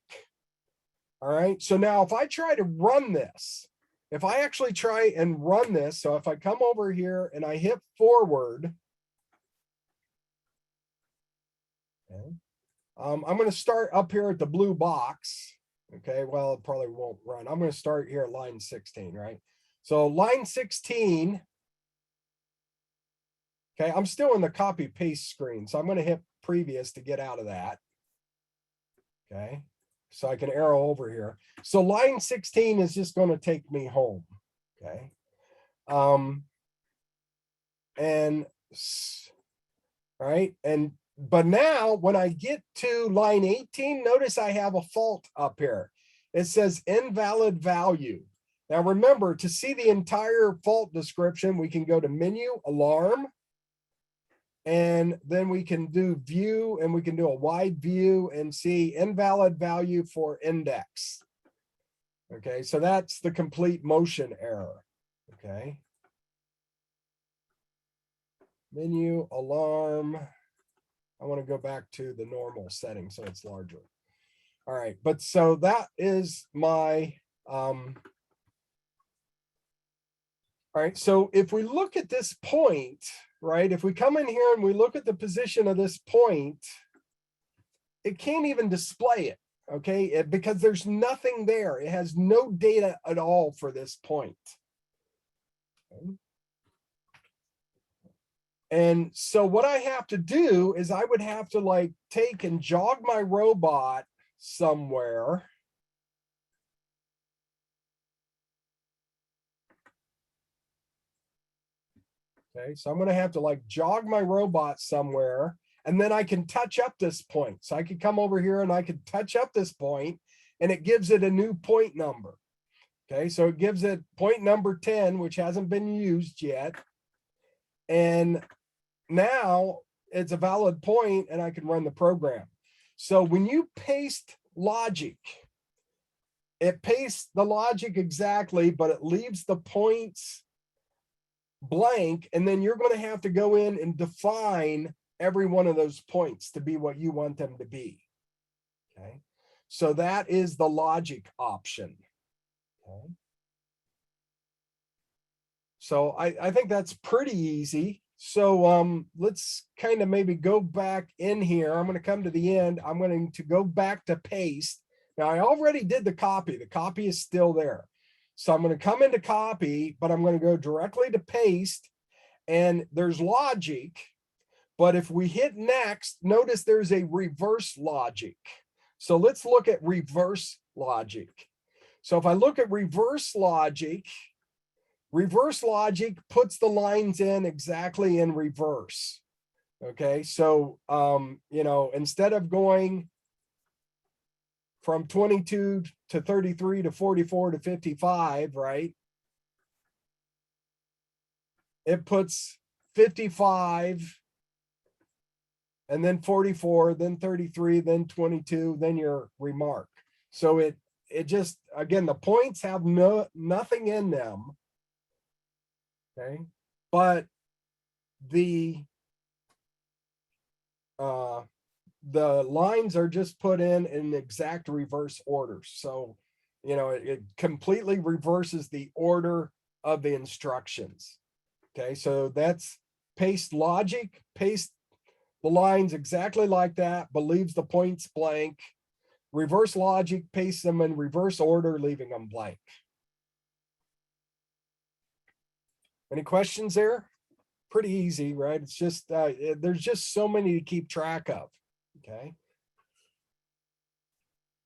All right, so now if I try to run this, if I actually try and run this, so if I come over here and I hit forward, okay, I'm going to start up here at the blue box. Okay, well, it probably won't run. I'm going to start here at line 16, right? So line 16, okay, I'm still in the copy paste screen, so I'm going to hit previous to get out of that. Okay, so I can arrow over here. So line 16 is just going to take me home. Okay, and all right, but now when I get to line 18, notice I have a fault up here. It says invalid value. Now remember, to see the entire fault description, we can go to menu, alarm, and then we can do view, and we can do a wide view and see invalid value for index. Okay, so that's the complete motion error. Okay. Menu, alarm. I want to go back to the normal setting so it's larger. All right, but so that is my all right, so if we look at this point, right, if we come in here and we look at the position of this point, it can't even display it, okay, because there's nothing there. It has no data at all for this point. Okay. And so what I have to do is I would have to like take and jog my robot somewhere. Okay, so I'm going to have to like jog my robot somewhere, and then I can touch up this point. So I could come over here and I could touch up this point, and it gives it a new point number. Okay, so it gives it point number 10, which hasn't been used yet. And now it's a valid point and I can run the program. So when you paste logic, it pastes the logic exactly, but it leaves the points blank. And then you're going to have to go in and define every one of those points to be what you want them to be. Okay. So that is the logic option. Okay. So I think that's pretty easy. So let's kind of maybe go back in here. I'm going to come to the end. I'm going to go back to paste. Now I already did the copy. The copy is still there. So I'm going to come into copy, but I'm going to go directly to paste, and there's logic. But if we hit next, notice there's a reverse logic. So let's look at reverse logic. So if I look at reverse logic puts the lines in exactly in reverse. Okay, so you know, instead of going from 22 to 33 to 44 to 55, right? It puts 55 and then 44, then 33, then 22, then your remark. So it just, again, the points have nothing in them. Okay, but the lines are just put in exact reverse order. So, you know, it completely reverses the order of the instructions. Okay, so that's paste logic, paste the lines exactly like that, but leaves the points blank. Reverse logic, paste them in reverse order, leaving them blank. Any questions there? Pretty easy, right? It's just, there's just so many to keep track of. Okay.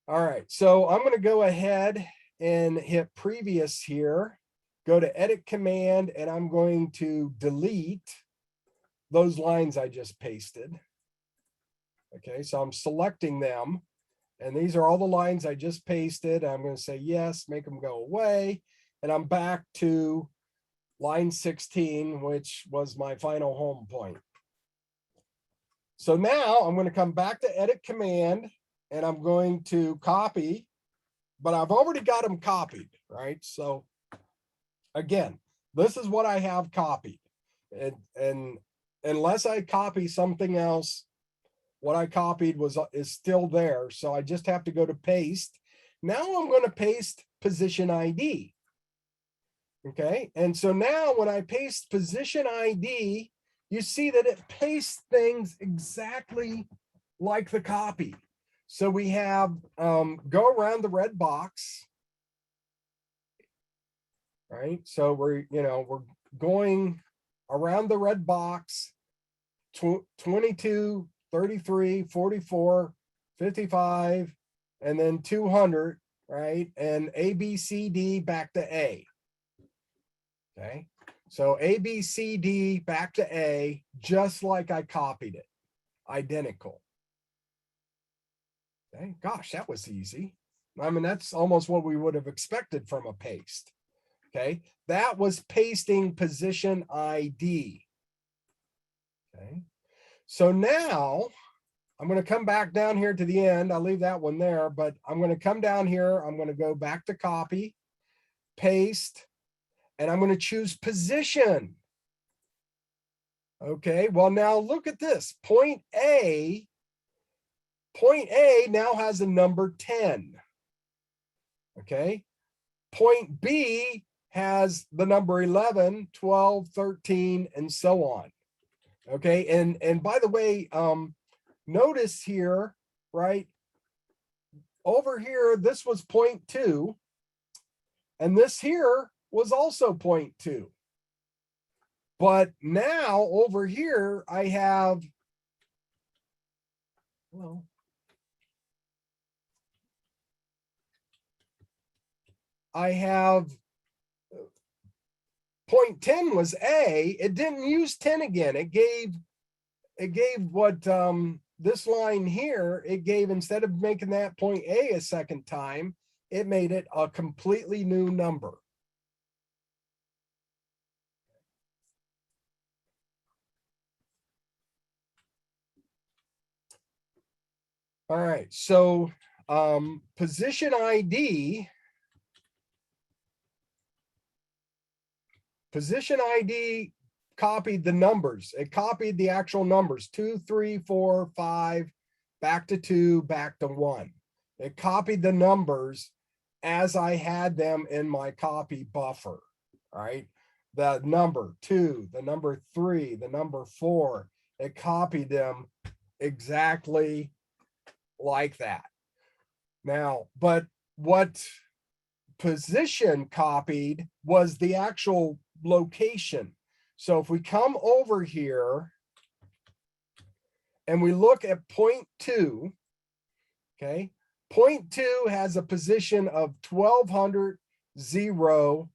All right, so I'm going to go ahead and hit previous here, go to edit command, and I'm going to delete those lines I just pasted. Okay, so I'm selecting them, and these are all the lines I just pasted. I'm going to say yes, make them go away, and I'm back to line 16, which was my final home point. So now I'm going to come back to edit command, and I'm going to copy, but I've already got them copied, right? So again, this is what I have copied. And unless I copy something else, what I copied is still there. So I just have to go to paste. Now I'm going to paste position ID. Okay. And so now when I paste position ID, you see that it pastes things exactly like the copy. So we have go around the red box, right? So we're going around the red box, 22, 33, 44, 55, and then 200, right? And A, B, C, D back to A. Okay. So A, B, C, D back to A, just like I copied it, identical. Okay. Gosh, that was easy. I mean, that's almost what we would have expected from a paste. Okay. That was pasting position ID. Okay. So now I'm going to come back down here to the end. I'll leave that one there, but I'm going to come down here. I'm going to go back to copy, paste, and I'm going to choose position. Okay, well, now look at this. Point A now has a number 10. Okay, point B has the number 11, 12, 13, and so on. Okay, and by the way, notice here, right, over here, this was 0.2, and this here was also 0.2. But now over here, I have, well, I have 0.10 was A. It didn't use 10 again. It gave what this line here, it gave, instead of making that point A a second time, it made it a completely new number. All right, so position ID copied the numbers. It copied the actual numbers, 2, 3, 4, 5, back to 2, back to 1. It copied the numbers as I had them in my copy buffer, right? The number 2, the number 3, the number 4, it copied them exactly like that. Now, but what position copied was the actual location. So if we come over here and we look at point 2, okay, point 2 has a position of 1200, 0,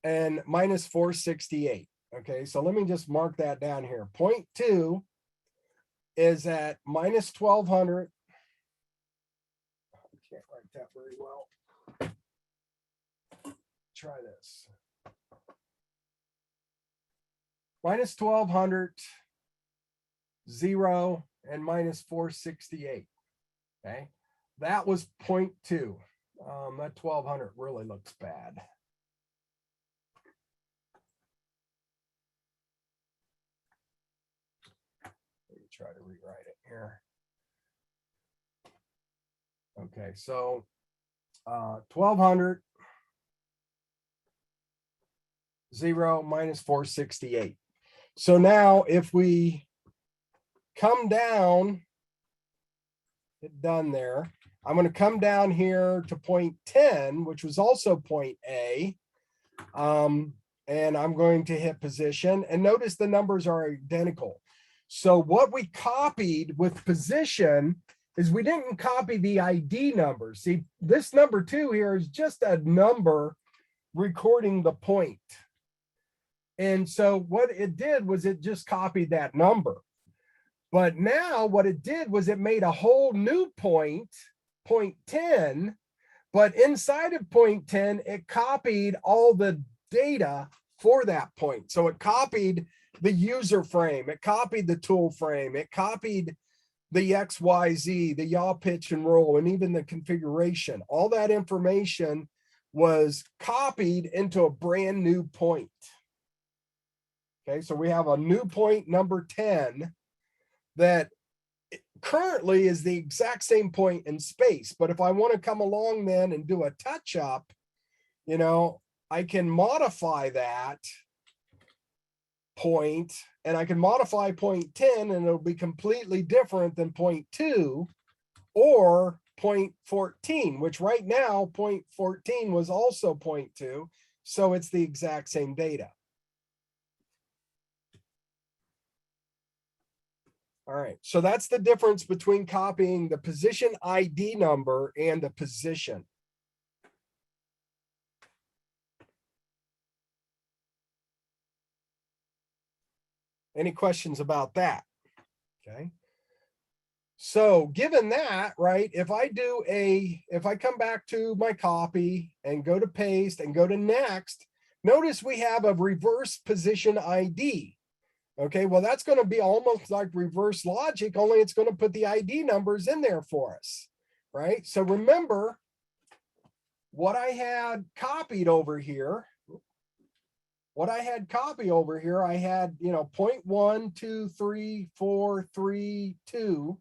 and minus 468. Okay, so let me just mark that down here. Point 2 is at minus 1200. I can't write that very well. Try this. Minus 1200, 0, and minus 468. Okay, that was point 2. That 1200 really looks bad. Let me try to rewrite it here. Okay, so 1200, 0, minus 468. So now if we come down, hit done there, I'm going to come down here to point 10, which was also point A. And I'm going to hit position, and notice the numbers are identical. So what we copied with position is we didn't copy the ID number. See, this number 2 here is just a number recording the point. And so what it did was it just copied that number. But now what it did was it made a whole new point, point 10, but inside of point 10, it copied all the data for that point. So it copied the user frame, it copied the tool frame, it copied the XYZ, the yaw, pitch, and roll, and even the configuration. All that information was copied into a brand new point. Okay, so we have a new point number 10 that currently is the exact same point in space. But if I want to come along then and do a touch up, you know, I can modify that point, and I can modify point 10 and it'll be completely different than point 2 or point 14, which right now point 14 was also point 2. So it's the exact same data. All right, so that's the difference between copying the position ID number and the position. Any questions about that? Okay. So given that, right, if I come back to my copy and go to paste and go to next, notice we have a reverse position ID. Okay, well, that's going to be almost like reverse logic, only it's going to put the ID numbers in there for us, right? So remember what I had copied over here. I had, you know, 0.1, 2, 3, 4, 3, 2.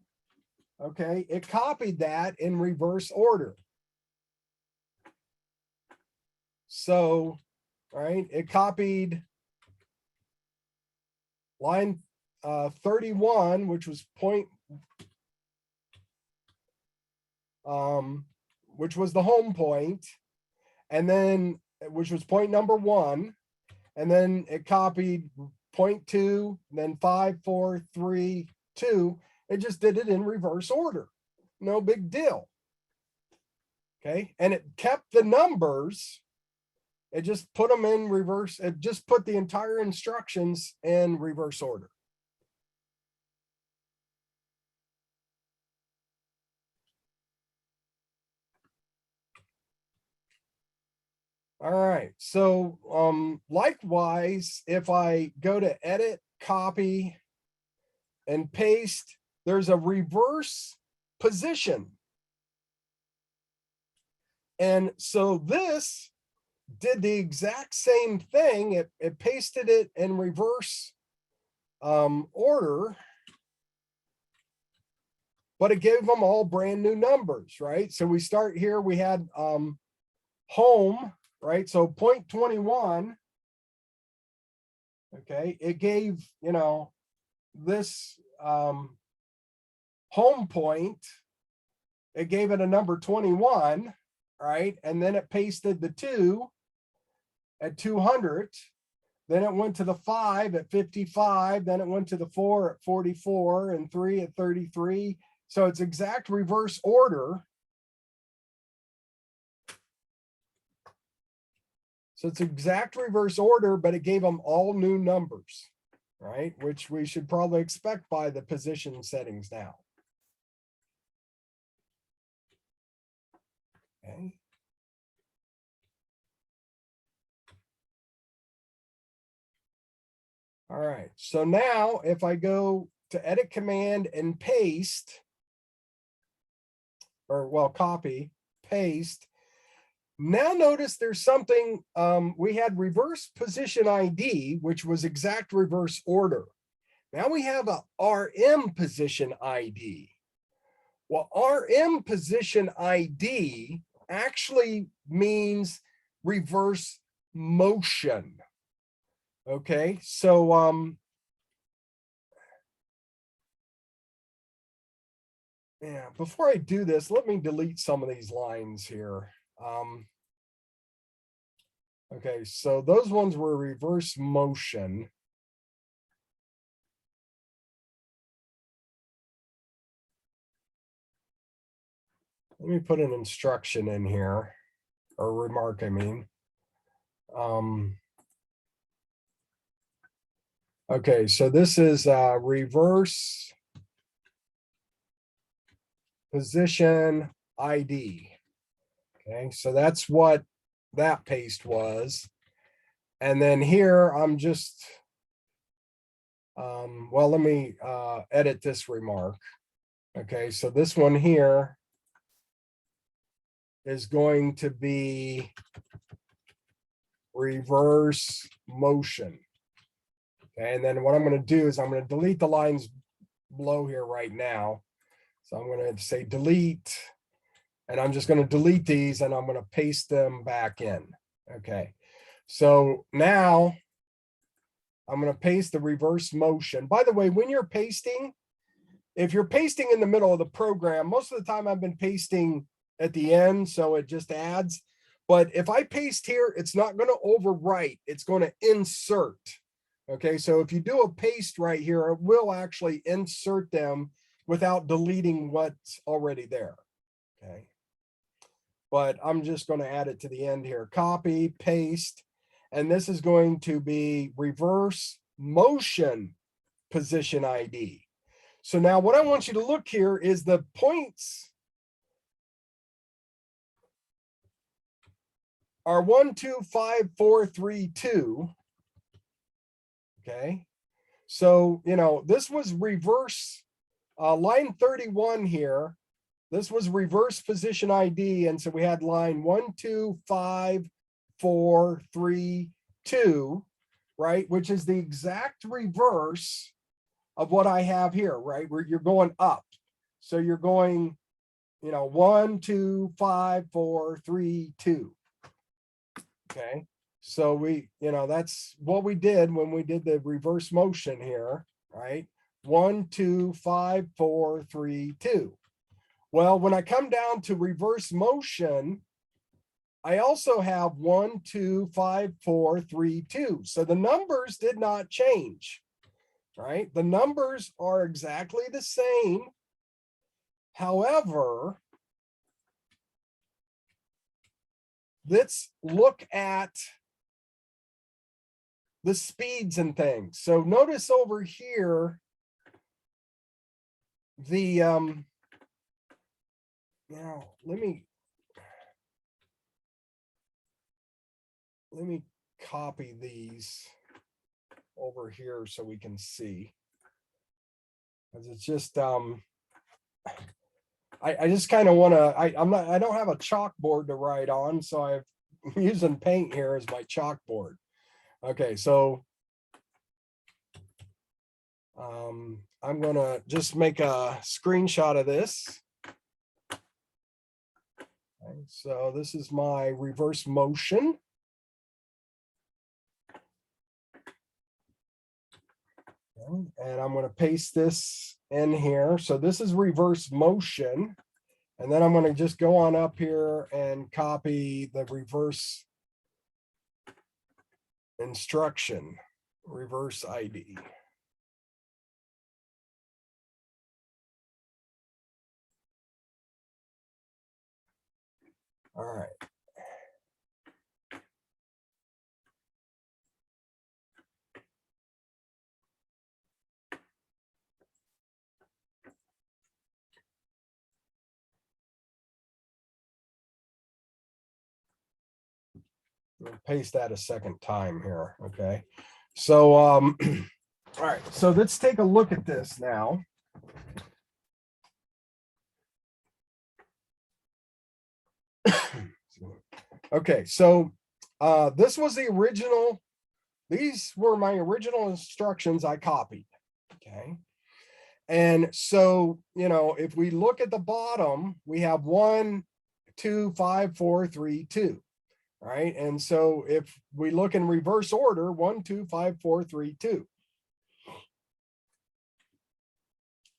Okay, it copied that in reverse order. So, right, it copied line 31, which was which was the home point, and then which was point number 1, and then it copied 0.2, then 5, 4, 3, 2. It just did it in reverse order. No big deal. Okay, and it kept the numbers. It just put them in reverse. It just put the entire instructions in reverse order. All right. So likewise, if I go to edit, copy, and paste, there's a reverse position. And so this did the exact same thing. It pasted it in reverse order, but it gave them all brand new numbers, right? So we start here, we had home, right? So 0.21, okay, it gave, you know, this home point, it gave it a number 21, right? And then it pasted the 2 at 200. Then it went to the 5 at 55. Then it went to the 4 at 44 and 3 at 33. So it's exact reverse order. So it's exact reverse order, but it gave them all new numbers, right? Which we should probably expect by the position settings now. Okay. All right, so now if I go to edit command and paste, or well, copy, paste, now notice there's something, we had reverse position ID, which was exact reverse order. Now we have a RM position ID. Well, RM position ID actually means reverse motion. Okay, so yeah, before I do this, let me delete some of these lines here. Okay, so those ones were reverse motion. Let me put an instruction in here, or remark, I mean. Okay, so this is reverse position ID. Okay, so that's what that paste was. And then here I'm just, well, let me edit this remark. Okay, so this one here is going to be reverse motion. Okay, and then what I'm going to do is I'm going to delete the lines below here right now. So I'm going to say delete, and I'm just going to delete these and I'm going to paste them back in. Okay, so now I'm going to paste the reverse motion. By the way, when you're pasting, if you're pasting in the middle of the program, most of the time I've been pasting at the end, so it just adds. But if I paste here, it's not going to overwrite, it's going to insert. Okay, so if you do a paste right here, it will actually insert them without deleting what's already there. Okay, but I'm just going to add it to the end here. Copy, paste, and this is going to be reverse motion position ID. So now what I want you to look here is the points are 1, 2, 5, 4, 3, 2. Okay, so you know this was reverse line 31 here. This was reverse position ID, and so we had line 1, 2, 5, 4, 3, 2, right? Which is the exact reverse of what I have here, right? Where you're going up. So you're going, you know, 1, 2, 5, 4, 3, 2. Okay. So we, you know, that's what we did when we did the reverse motion here, right? 1, 2, 5, 4, 3, 2. Well, when I come down to reverse motion, I also have 1, 2, 5, 4, 3, 2. So the numbers did not change, right? The numbers are exactly the same. However, let's look at the speeds and things. So notice over here, the, now let me copy these over here so we can see. Because it's just, I just kind of want to, I don't have a chalkboard to write on, so I've using paint here as my chalkboard. Okay, so I'm gonna just make a screenshot of this. Okay, so this is my reverse motion. Okay, and I'm gonna paste this in here. So this is reverse motion. And then I'm gonna just go on up here and copy the reverse instruction, reverse ID. All right. Paste that a second time here. Okay. So, all right. So let's take a look at this now. Okay. So, this was the original. These were my original instructions I copied. Okay. And so, if we look at the bottom, we have 1, 2, 5, 4, 3, 2. Right. And so if we look in reverse order, 1, 2, 5, 4, 3, 2.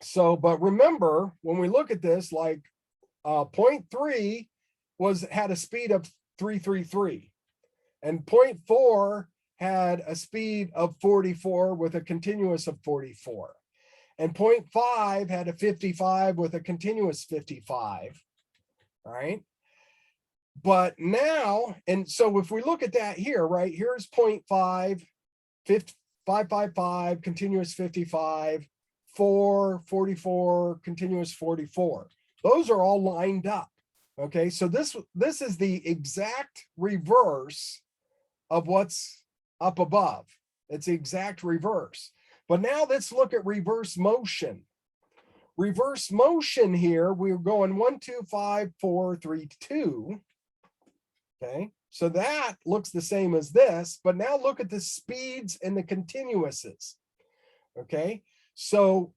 So, but remember, when we look at this, like 0.3 had a speed of 333, and 0.4 had a speed of 44 with a continuous of 44, and 0.5 had a 55 with a continuous 55. All right. But now, and so if we look at that here, right, here's 0.5, 555, continuous 55, 4, 44, continuous 44. Those are all lined up. Okay, so this is the exact reverse of what's up above. It's the exact reverse. But now let's look at reverse motion. Reverse motion here, we're going 1, 2, 5, 4, 3, 2. Okay, so that looks the same as this, but now look at the speeds and the continuouses. Okay, so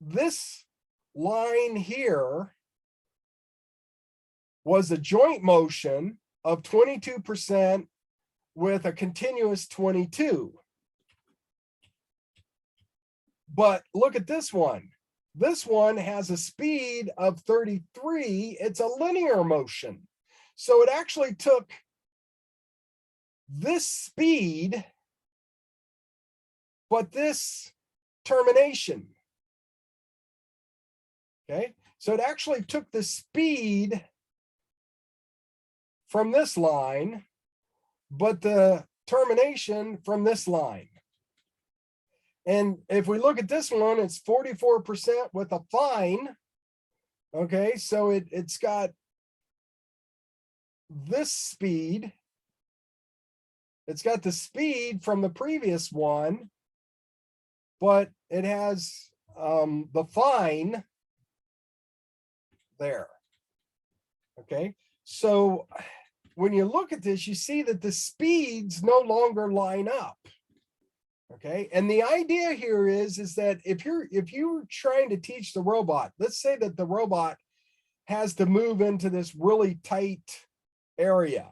this line here was a joint motion of 22% with a continuous 22. But look at this one. This one has a speed of 33. It's a linear motion. So it actually took this speed, but this termination. Okay, so it actually took the speed from this line, but the termination from this line. And if we look at this one, it's 44% with a fine. Okay, so it's got this speed. It's got the speed from the previous one, but it has the fine there. Okay, so when you look at this, you see that the speeds no longer line up. Okay, and the idea here is that if you're trying to teach the robot, let's say that the robot has to move into this really tight area.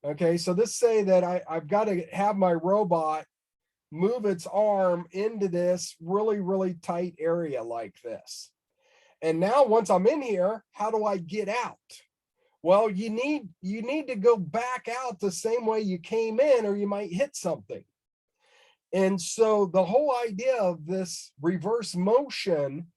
Okay, so let's say that I've got to have my robot move its arm into this really, really tight area like this. And now once I'm in here, how do I get out? Well, you need to go back out the same way you came in, or you might hit something. And so the whole idea of this reverse motion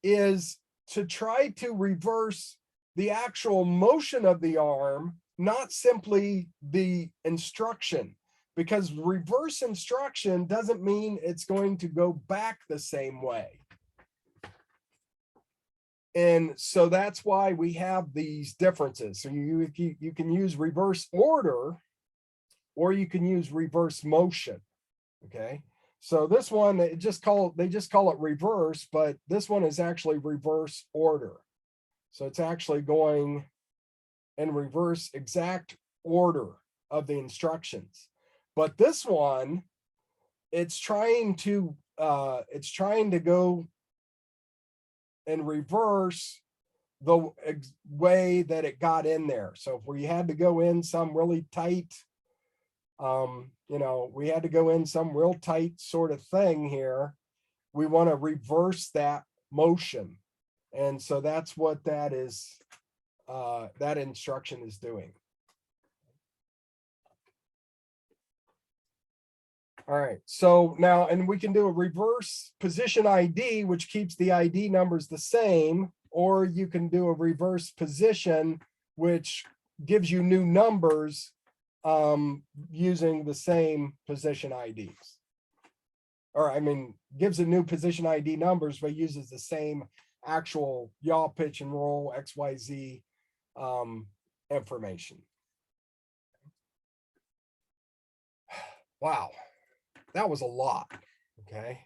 is to try to reverse the actual motion of the arm, not simply the instruction, because reverse instruction doesn't mean it's going to go back the same way. And so that's why we have these differences. So you can use reverse order, or you can use reverse motion. Okay, so this one, they just call it reverse, but this one is actually reverse order. So it's actually going in reverse exact order of the instructions. But this one, it's trying to go and reverse the way that it got in there. So if we had to go in some really tight, you know, we had to go in some real tight sort of thing here, we want to reverse that motion. And so that's what that is, that instruction is doing. All right, so now, and we can do a reverse position ID, which keeps the ID numbers the same, or you can do a reverse position, which gives you new numbers using the same position IDs. Or I mean, gives a new position ID numbers, but uses the same actual yaw, pitch, and roll XYZ information. Wow, that was a lot. Okay,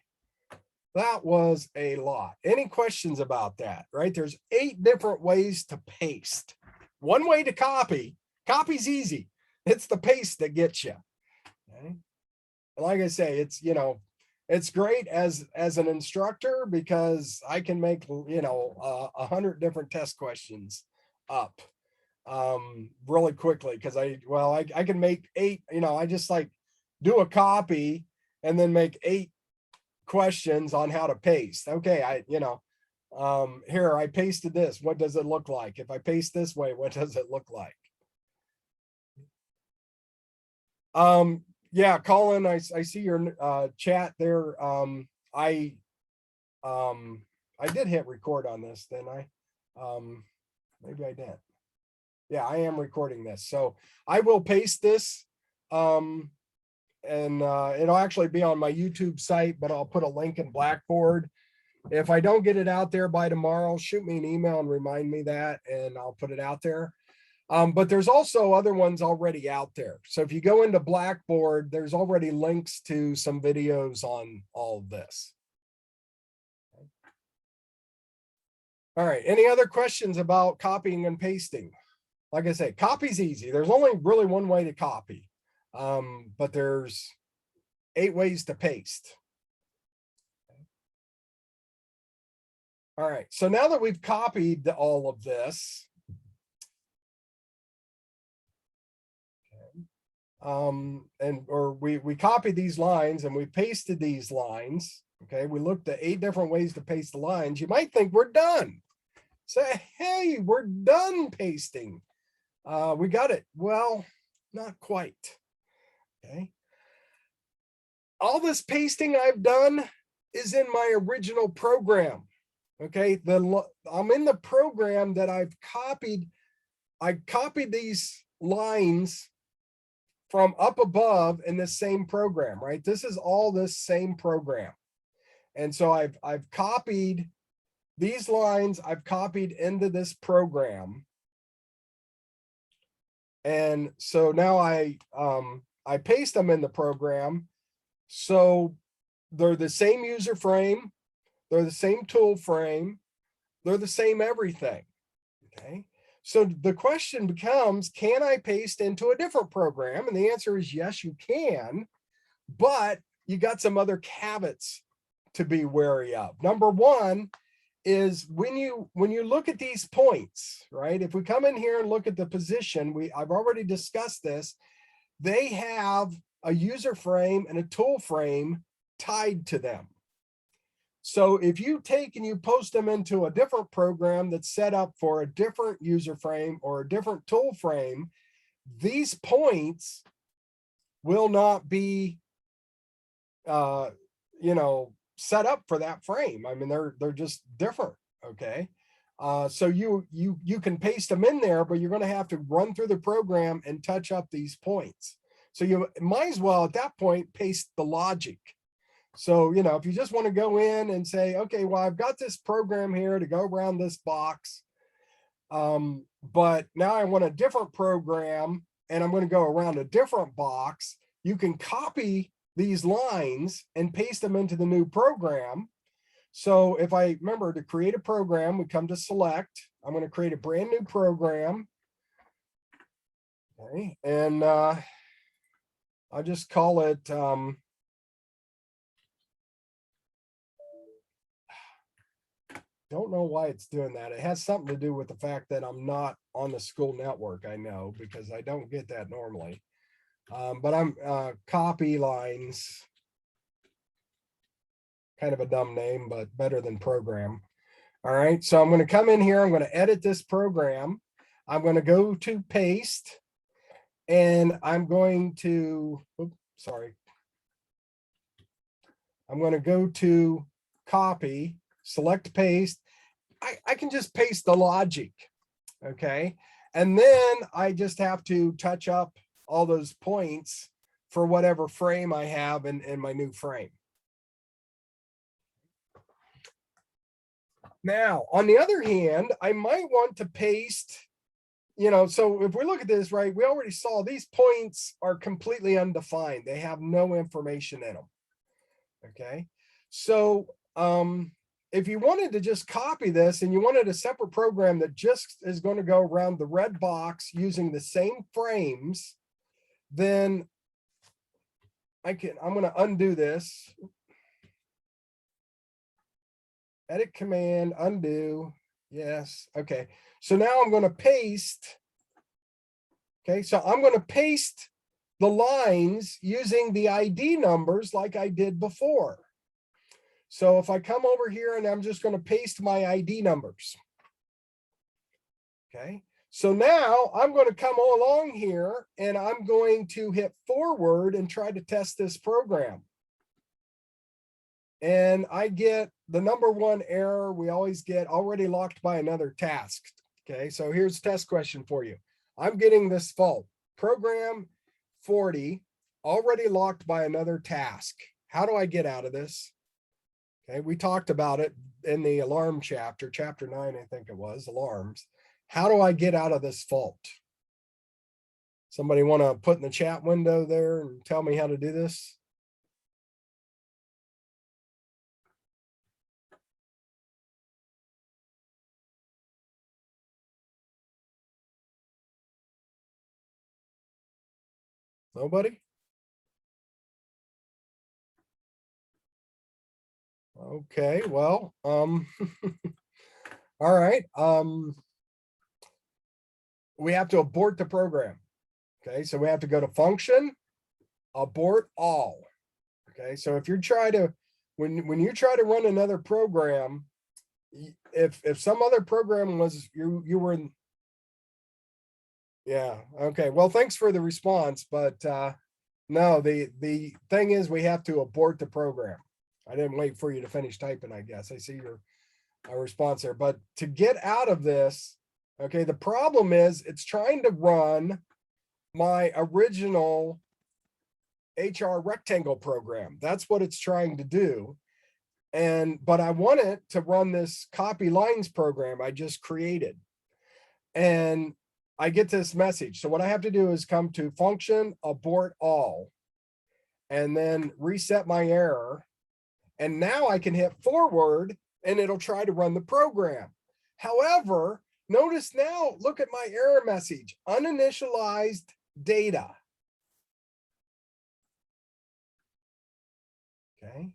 that was a lot. Any questions about that? Right, there's 8 different ways to paste. One way to copy. Copy's easy. It's the paste that gets you. Okay, and like I say, it's, you know, it's great as an instructor because I can make, you know, 100 different test questions up really quickly, because I can make 8, you know, I just like do a copy and then make 8 questions on how to paste. Okay, you know, here I pasted this, what does it look like? If I paste this way, what does it look like? Yeah, Colin, I see your chat there. I did hit record on this, didn't I? Maybe I didn't. Yeah, I am recording this. So I will paste this. And it'll actually be on my YouTube site, but I'll put a link in Blackboard. If I don't get it out there by tomorrow, shoot me an email and remind me that, and I'll put it out there. But there's also other ones already out there. So if you go into Blackboard, there's already links to some videos on all of this. All right, any other questions about copying and pasting? Like I say, copy's easy. There's only really one way to copy, but there's 8 ways to paste. All right, so now that we've copied all of this, we copied these lines and we pasted these lines. Okay, we looked at 8 different ways to paste the lines. You might think we're done. Say, hey, we're done pasting. We got it. Well, not quite. Okay. All this pasting I've done is in my original program. Okay, I'm in the program that I've copied. I copied these lines from up above in the same program, right? This is all this same program. And so I've copied these lines, I've copied into this program. And so now I paste them in the program. So they're the same user frame, they're the same tool frame, they're the same everything. Okay. So the question becomes, can I paste into a different program? And the answer is yes, you can, but you got some other caveats to be wary of. Number one is when you look at these points, right? If we come in here and look at the position, I've already discussed this, they have a user frame and a tool frame tied to them. So if you take and you post them into a different program that's set up for a different user frame or a different tool frame, these points will not be, you know, set up for that frame. I mean, they're just different. Okay. So you can paste them in there, but you're going to have to run through the program and touch up these points. So you might as well at that point paste the logic. So, you know, if you just want to go in and say, okay, well, I've got this program here to go around this box, but now I want a different program and I'm going to go around a different box, you can copy these lines and paste them into the new program. So if I remember to create a program, we come to select, I'm going to create a brand new program. Okay, and I'll just call it, don't know why it's doing that. It has something to do with the fact that I'm not on the school network. I know, because I don't get that normally. But I'm copy lines, kind of a dumb name, but better than program. All right, so I'm going to come in here. I'm going to edit this program. I'm going to go to paste, and I'm going to, oops, sorry. I'm going to go to copy, select paste. I can just paste the logic. Okay. And then I just have to touch up all those points for whatever frame I have in my new frame. Now, on the other hand, I might want to paste, so if we look at this, right, we already saw these points are completely undefined. They have no information in them. Okay. So, if you wanted to just copy this and you wanted a separate program that just is going to go around the red box using the same frames, then I'm going to undo this. Edit command, undo. Yes. Okay. So now I'm going to paste. Okay. So I'm going to paste the lines using the ID numbers like I did before. So if I come over here and I'm just going to paste my ID numbers. Okay. So now I'm going to come along here and I'm going to hit forward and try to test this program. And I get the number one error we always get, already locked by another task. Okay, so here's a test question for you. I'm getting this fault. Program 40, already locked by another task. How do I get out of this? Okay, we talked about it in the alarm chapter, chapter 9, I think it was, alarms. How do I get out of this fault? Somebody want to put in the chat window there and tell me how to do this? Nobody? Okay, well, all right. We have to abort the program. Okay, so we have to go to function, abort all. Okay, so if you try to, when you try to run another program, if some other program was you were in, yeah, okay, well, thanks for the response, but no, the thing is we have to abort the program. I didn't wait for you to finish typing, I guess. I see your response there, but to get out of this, okay, the problem is it's trying to run my original HR rectangle program. That's what it's trying to do. But I want it to run this copy lines program I just created. And I get this message. So what I have to do is come to function, abort all, and then reset my error. And now I can hit forward and it'll try to run the program. However, notice now, look at my error message, uninitialized data. Okay,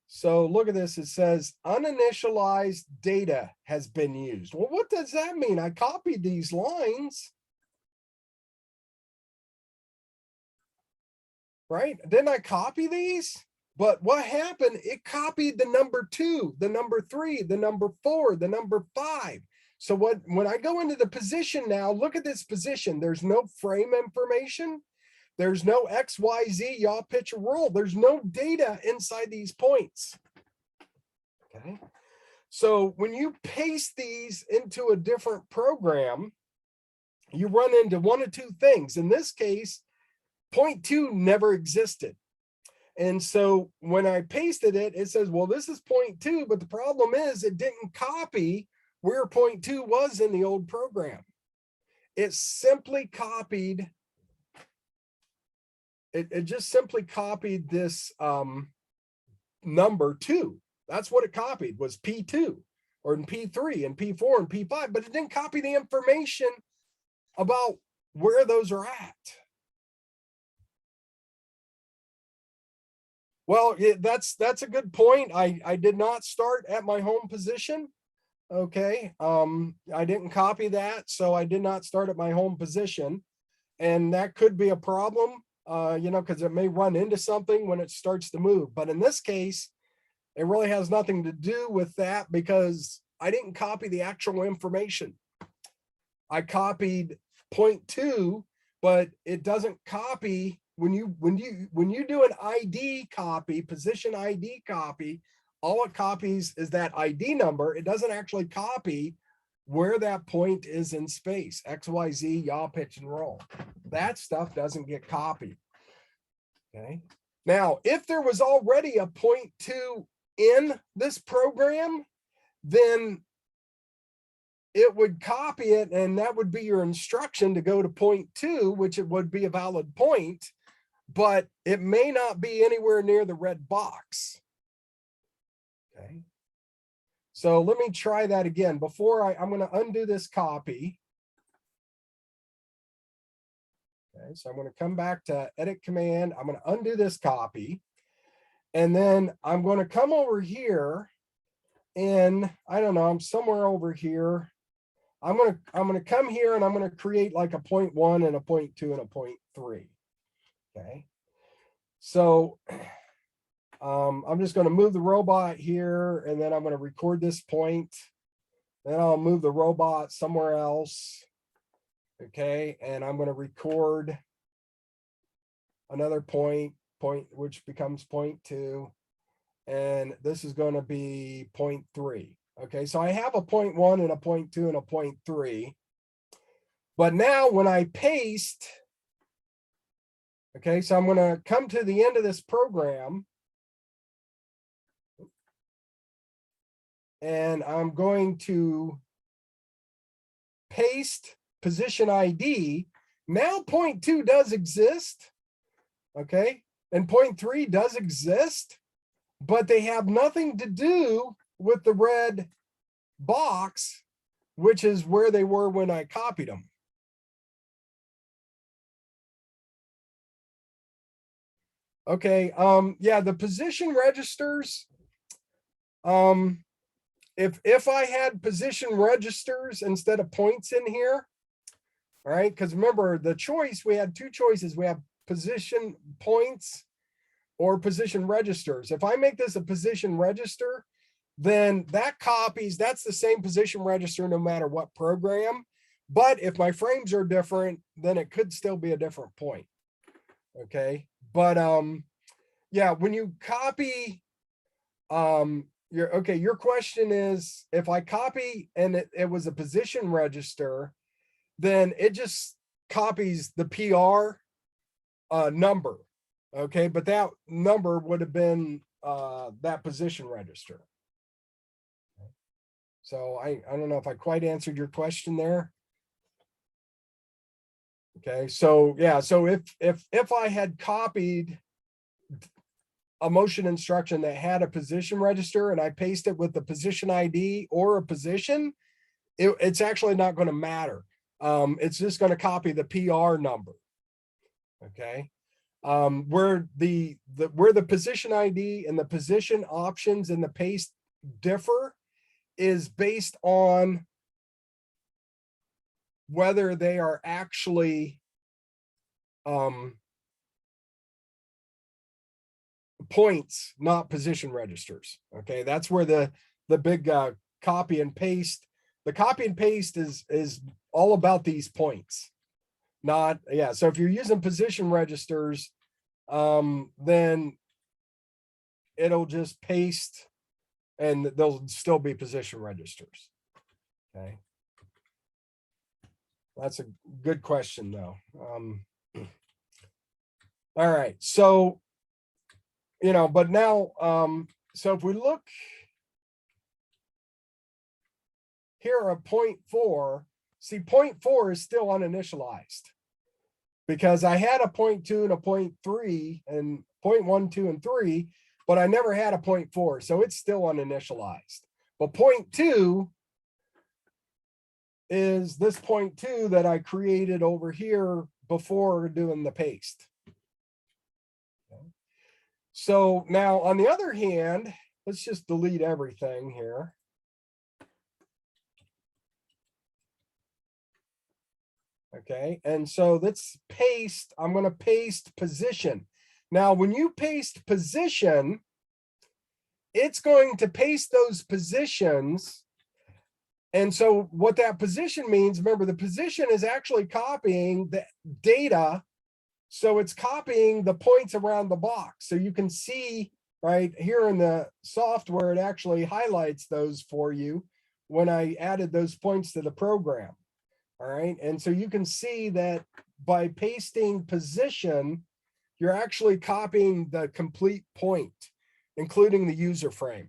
so look at this. It says uninitialized data has been used. Well, what does that mean? I copied these lines. Right? Didn't I copy these? But what happened? It copied the number 2, the number 3, the number 4, the number 5. So when I go into the position now, look at this position. There's no frame information. There's no X, Y, Z, yaw, pitch, or roll. There's no data inside these points. Okay. So when you paste these into a different program, you run into one of two things. In this case, point 2 never existed. And so when I pasted it, it says, well, this is point 2, but the problem is it didn't copy where point 2 was in the old program. It simply copied, it just simply copied this number 2. That's what it copied, was P2 or in P3 and P4 and P5, but it didn't copy the information about where those are at. Well, that's a good point. I did not start at my home position. Okay. I didn't copy that, so I did not start at my home position. And that could be a problem, because it may run into something when it starts to move. But in this case, it really has nothing to do with that because I didn't copy the actual information. I copied 0.2, but it doesn't copy when you do an ID copy, position ID copy, all it copies is that ID number. It doesn't actually copy where that point is in space, XYZ, yaw, pitch, and roll. That stuff doesn't get copied. Okay. Now, if there was already a 0.2 in this program, then it would copy it, and that would be your instruction to go to 0.2, which it would be a valid point, but it may not be anywhere near the red box. Okay. So let me try that again. Before I'm going to undo this copy. Okay, so I'm going to come back to edit command. I'm going to undo this copy. And then I'm going to come over here and I don't know, I'm somewhere over here. I'm going to come here and I'm going to create like a 0.1 and a 0.2 and a 0.3. Okay. So I'm just going to move the robot here and then I'm going to record this point. Then I'll move the robot somewhere else. Okay. And I'm going to record another point, which becomes 0.2. And this is going to be 0.3. Okay. So I have a 0.1 and a 0.2 and a 0.3. But now when I paste, okay, so I'm going to come to the end of this program. And I'm going to paste position ID. Now 0.2 does exist. Okay. And 0.3 does exist, but they have nothing to do with the red box, which is where they were when I copied them. Okay. Yeah, the position registers. If I had position registers instead of points in here, all right, because remember the choice, we had two choices. We have position points or position registers. If I make this a position register, then that copies, that's the same position register no matter what program. But if my frames are different, then it could still be a different point. Okay. But yeah, when you copy, your question is, if I copy and it was a position register, then it just copies the PR number. Okay, but that number would have been that position register. So I don't know if I quite answered your question there. Okay, so yeah, so if I had copied a motion instruction that had a position register and I paste it with the position ID or a position, it's actually not going to matter. It's just going to copy the PR number. Okay. Where the position ID and the position options and the paste differ is based on whether they are actually points, not position registers. Okay, that's where the big copy and paste. The copy and paste is all about these points. Not, yeah. So if you're using position registers, then it'll just paste and they'll still be position registers. Okay. That's a good question though. All right. So, but now, so if we look here at 0.4, see 0.4 is still uninitialized because I had a 0.2 and a 0.3 and 0.1, 2, and 3, but I never had a 0.4. So it's still uninitialized. But 0.2 is this 0.2 that I created over here before doing the paste. Okay. So now on the other hand, let's just delete everything here. Okay, and so let's paste. I'm going to paste position. Now, when you paste position, it's going to paste those positions. And so what that position means, remember, the position is actually copying the data. So it's copying the points around the box. So you can see right here in the software, it actually highlights those for you when I added those points to the program. All right. And so you can see that by pasting position, you're actually copying the complete point, including the user frame.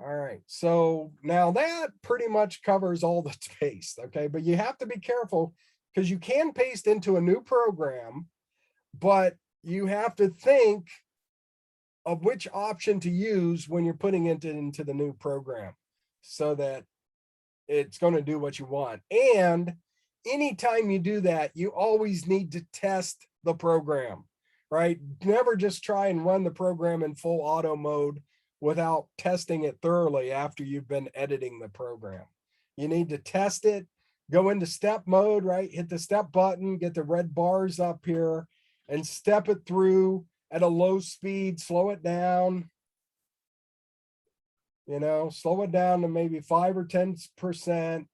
All right, so now that pretty much covers all that's paste, okay? But you have to be careful because you can paste into a new program, but you have to think of which option to use when you're putting it into the new program so that it's going to do what you want. And anytime you do that, you always need to test the program, right? Never just try and run the program in full auto mode without testing it thoroughly after you've been editing the program. You need to test it, go into step mode, right? Hit the step button, get the red bars up here and step it through at a low speed, slow it down, slow it down to maybe 5 or 10% and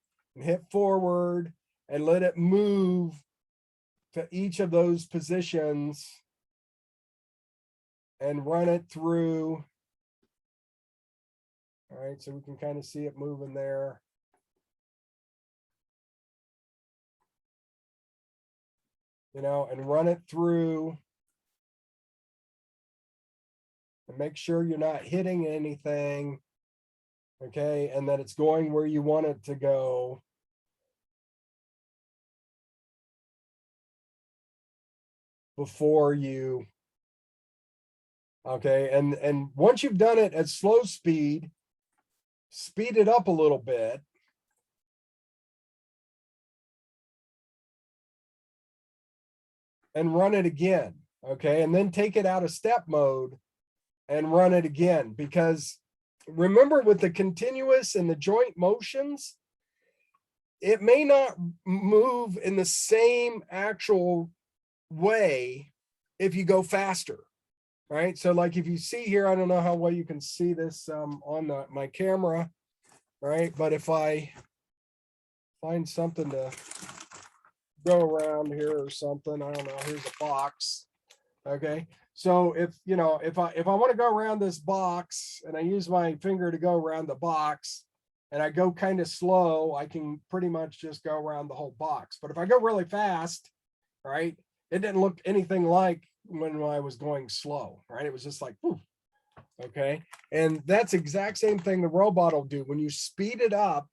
hit forward and let it move to each of those positions and run it through. All right, so we can kind of see it moving there. And run it through and make sure you're not hitting anything. Okay, and that it's going where you want it to go. Before you, okay, and once you've done it at slow speed, speed it up a little bit. And run it again, okay? And then take it out of step mode and run it again, because remember with the continuous and the joint motions, it may not move in the same actual way if you go faster, right? So like if you see here, I don't know how well you can see this on my camera, right? But if I find something to go around here or something, I don't know, here's a box. Okay, so if I want to go around this box and I use my finger to go around the box and I go kind of slow, I can pretty much just go around the whole box. But if I go really fast, right, it didn't look anything like when I was going slow, right? It was just like, whew. Okay, and that's exact same thing the robot will do when you speed it up.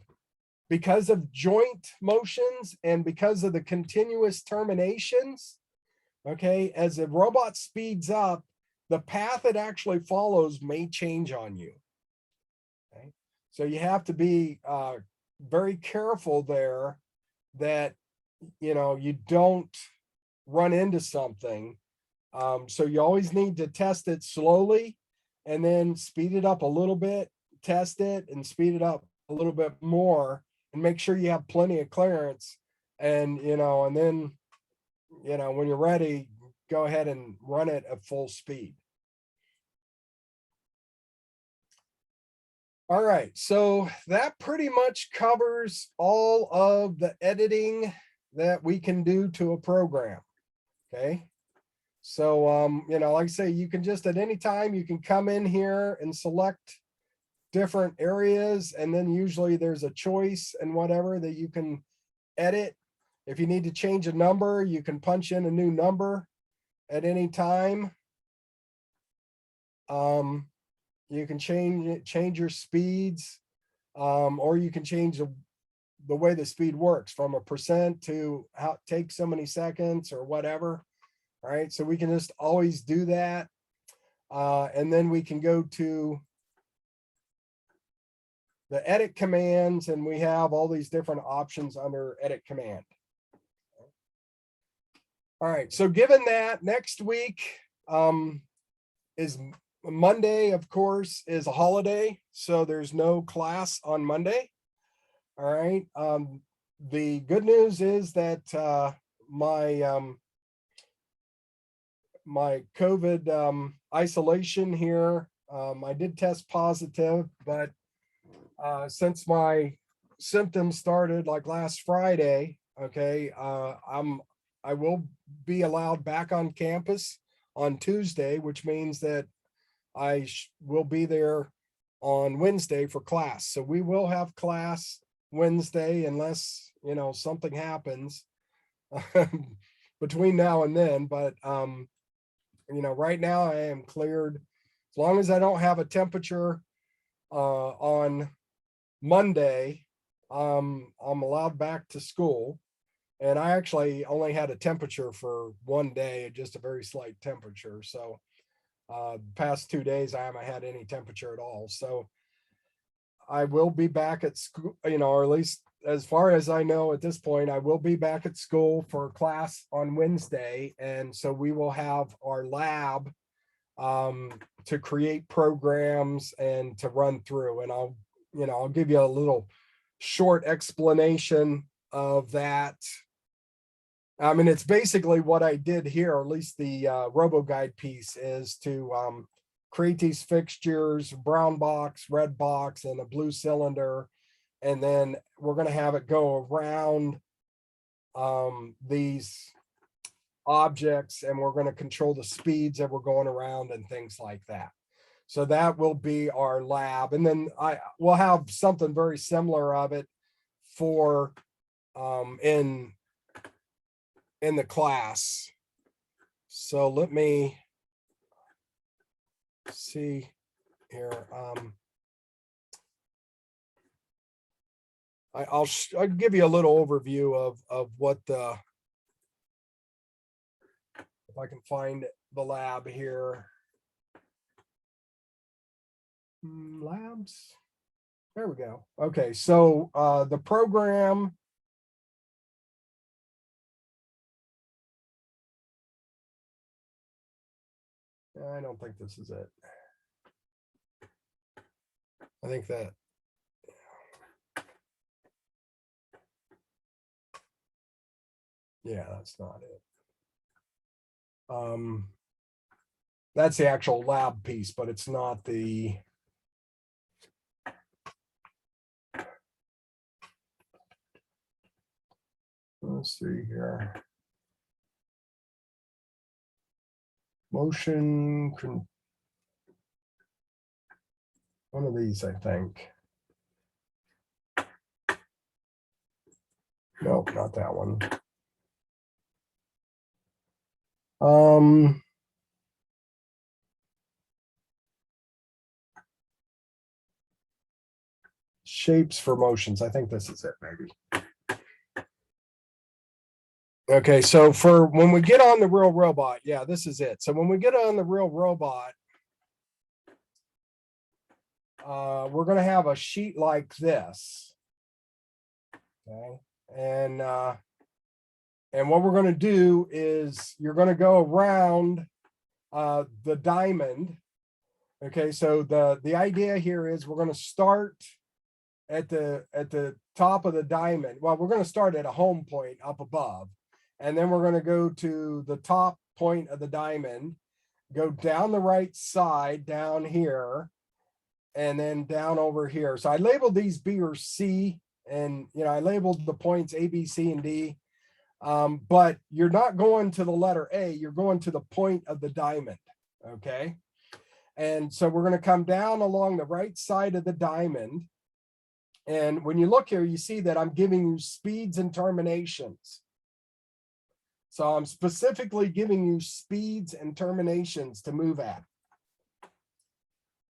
Because of joint motions and because of the continuous terminations, okay, as the robot speeds up, the path it actually follows may change on you. Okay, so you have to be very careful there that you don't run into something. So you always need to test it slowly and then speed it up a little bit, test it and speed it up a little bit more and make sure you have plenty of clearance. And and then when you're ready, go ahead and run it at full speed. All right, so that pretty much covers all of the editing that we can do to a program. Okay, so like I say, you can just at any time you can come in here and select different areas, and then usually there's a choice and whatever that you can edit. If you need to change a number, you can punch in a new number at any time. You can change your speeds, or you can change the way the speed works from a percent to how it takes so many seconds or whatever. All right, so we can just always do that. And then we can go to the edit commands, and we have all these different options under edit command. All right, so given that next week is Monday, of course, is a holiday, so there's no class on Monday. All right. The good news is that my COVID isolation here, I did test positive, but since my symptoms started like last Friday, okay, I will be allowed back on campus on Tuesday, which means that I will be there on Wednesday for class. So we will have class Wednesday unless, you know, something happens between now and then. But, you know, right now I am cleared. As long as I don't have a temperature on Monday, I'm allowed back to school. And I actually only had a temperature for one day, just a very slight temperature. So past 2 days, I haven't had any temperature at all. So I will be back at school, you know, or at least as far as I know at this point, I will be back at school for class on Wednesday. And so we will have our lab to create programs and to run through. And I'll give you a little short explanation of that. I mean, it's basically what I did here, or at least the RoboGuide piece, is to create these fixtures, brown box, red box, and a blue cylinder. And then we're going to have it go around these objects, and we're going to control the speeds that we're going around and things like that. So that will be our lab. And then we'll have something very similar of it for in the class. So let me see here. I'll give you a little overview of what the, if I can find the lab here. Labs. There we go. Okay, so the program. I don't think this is it. I think that. Yeah, that's not it. That's the actual lab piece, but it's not the. Let's see here. Motion, one of these, I think. Nope, not that one. Shapes for motions. I think this is it, maybe. Okay, so for when we get on the real robot, yeah, this is it. So when we get on the real robot, we're going to have a sheet like this. Okay, and what we're going to do is you're going to go around the diamond. Okay, so the idea here is we're going to start at the top of the diamond. Well, we're going to start at a home point up above, and then we're going to go to the top point of the diamond, go down the right side down here, and then down over here. So I labeled these B or C, and I labeled the points A, B, C, and D. But you're not going to the letter A, you're going to the point of the diamond. Okay. And so we're going to come down along the right side of the diamond. And when you look here, you see that I'm giving you speeds and terminations. So I'm specifically giving you speeds and terminations to move at.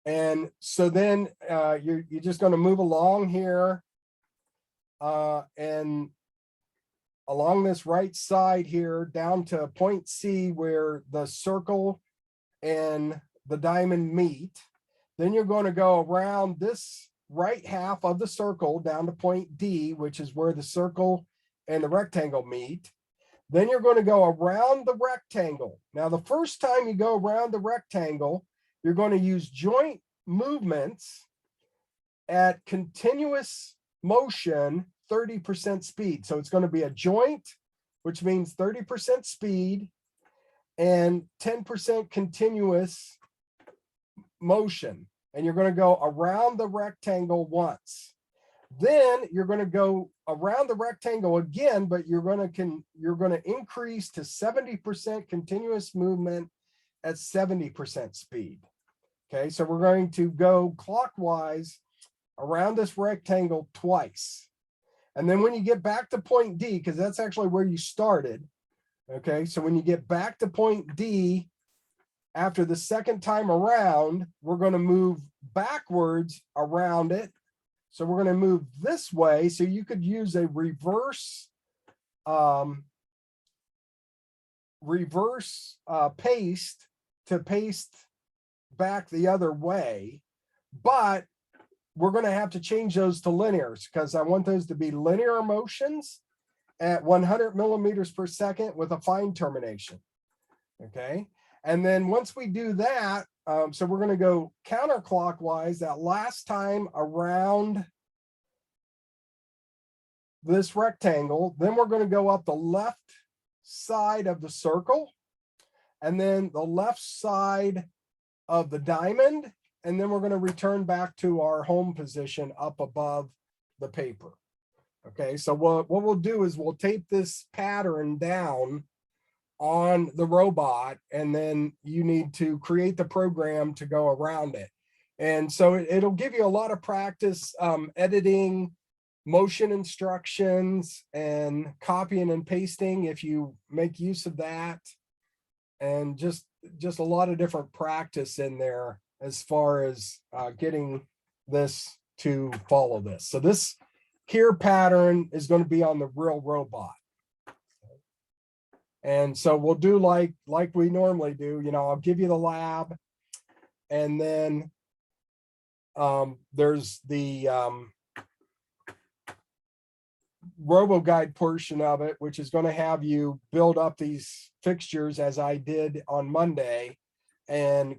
And so then you're just going to move along here and along this right side here down to point C where the circle and the diamond meet. Then you're going to go around this right half of the circle down to point D, which is where the circle and the rectangle meet. Then you're going to go around the rectangle. Now, the first time you go around the rectangle, you're going to use joint movements at continuous motion, 30% speed. So it's going to be a joint, which means 30% speed and 10% continuous motion. And you're going to go around the rectangle once. Then you're going to go around the rectangle again, but you're going to increase to 70% continuous movement at 70% speed. Okay, so we're going to go clockwise around this rectangle twice. And then when you get back to point D, because that's actually where you started. Okay, so when you get back to point D, after the second time around, we're going to move backwards around it. So we're going to move this way. So you could use a reverse paste to paste back the other way. But we're going to have to change those to linears because I want those to be linear motions at 100 millimeters per second with a fine termination. Okay. And then once we do that, so we're going to go counterclockwise that last time around this rectangle. Then we're going to go up the left side of the circle and then the left side of the diamond. And then we're going to return back to our home position up above the paper. Okay, so what we'll do is we'll tape this pattern down on the robot, and then you need to create the program to go around it. And so it'll give you a lot of practice editing motion instructions and copying and pasting if you make use of that, and just a lot of different practice in there as far as getting this to follow this. So this here pattern is going to be on the real robot. And so we'll do like we normally do, you know, I'll give you the lab, and then there's the RoboGuide portion of it, which is going to have you build up these fixtures as I did on Monday, and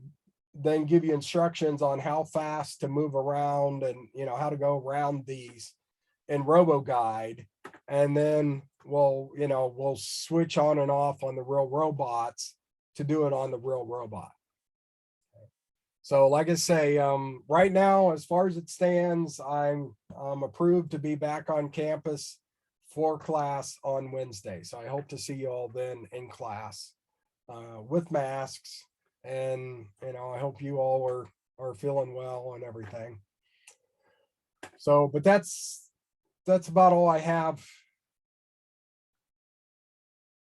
then give you instructions on how fast to move around and, you know, how to go around these in RoboGuide. And then we'll switch on and off on the real robots to do it on the real robot. So like I say, right now, as far as it stands, I'm approved to be back on campus for class on Wednesday. So I hope to see you all then in class with masks. And, you know, I hope you all are feeling well and everything. So, but that's about all I have